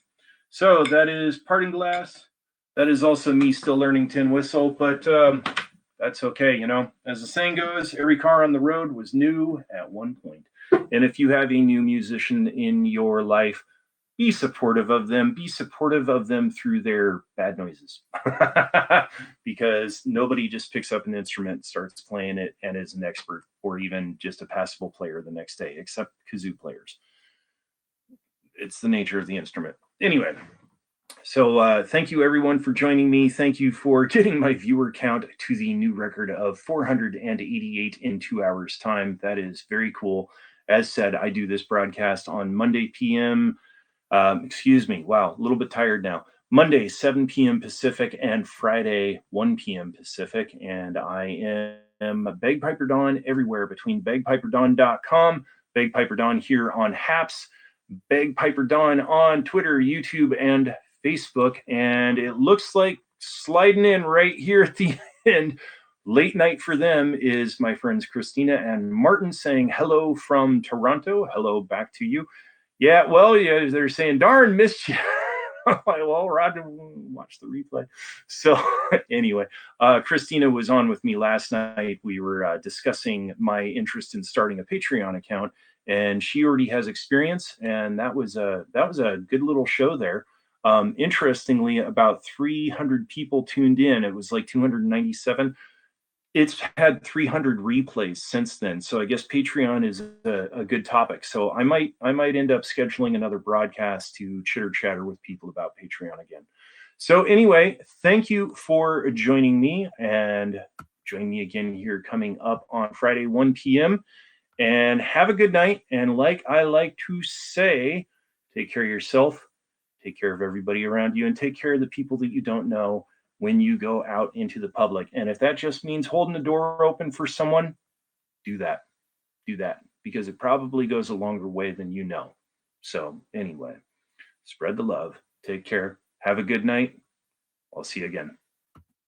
So that is Parting Glass. That is also me still learning tin whistle, but that's okay. You know, as the saying goes, every car on the road was new at one point. And if you have a new musician in your life, be supportive of them. Be supportive of them through their bad noises. Because nobody just picks up an instrument, starts playing it, and is an expert, or even just a passable player the next day, except kazoo players. It's the nature of the instrument. Anyway, so thank you everyone for joining me. Thank you for getting my viewer count to the new record of 488 in 2 hours time. That is very cool. As said, I do this broadcast on Monday PM. Excuse me. Wow, a little bit tired now. Monday, 7 p.m. Pacific, and Friday, 1 p.m. Pacific. And I am Bagpiper Dawn everywhere between bagpiperdon.com, Bagpiper Dawn here on Haps, Bagpiper Dawn on Twitter, YouTube, and Facebook. And it looks like sliding in right here at the end. Late night for them is my friends Christina and Martin saying hello from Toronto. Hello back to you. Yeah, well, yeah, they're saying, darn, missed you. Well, Roger, watch the replay. So anyway, Christina was on with me last night. We were discussing my interest in starting a Patreon account, and she already has experience, and that was a good little show there. Interestingly, about 300 people tuned in. It was like 297. It's had 300 replays since then, so I guess Patreon is a good topic. So I might end up scheduling another broadcast to chitter chatter with people about Patreon again. So anyway, thank you for joining me, and join me again here coming up on Friday 1 p.m. And have a good night. And like I like to say, take care of yourself, take care of everybody around you, and take care of the people that you don't know when you go out into the public. And if that just means holding the door open for someone, do that. Do that, because it probably goes a longer way than you know. So anyway, spread the love. Take care. Have a good night. I'll see you again.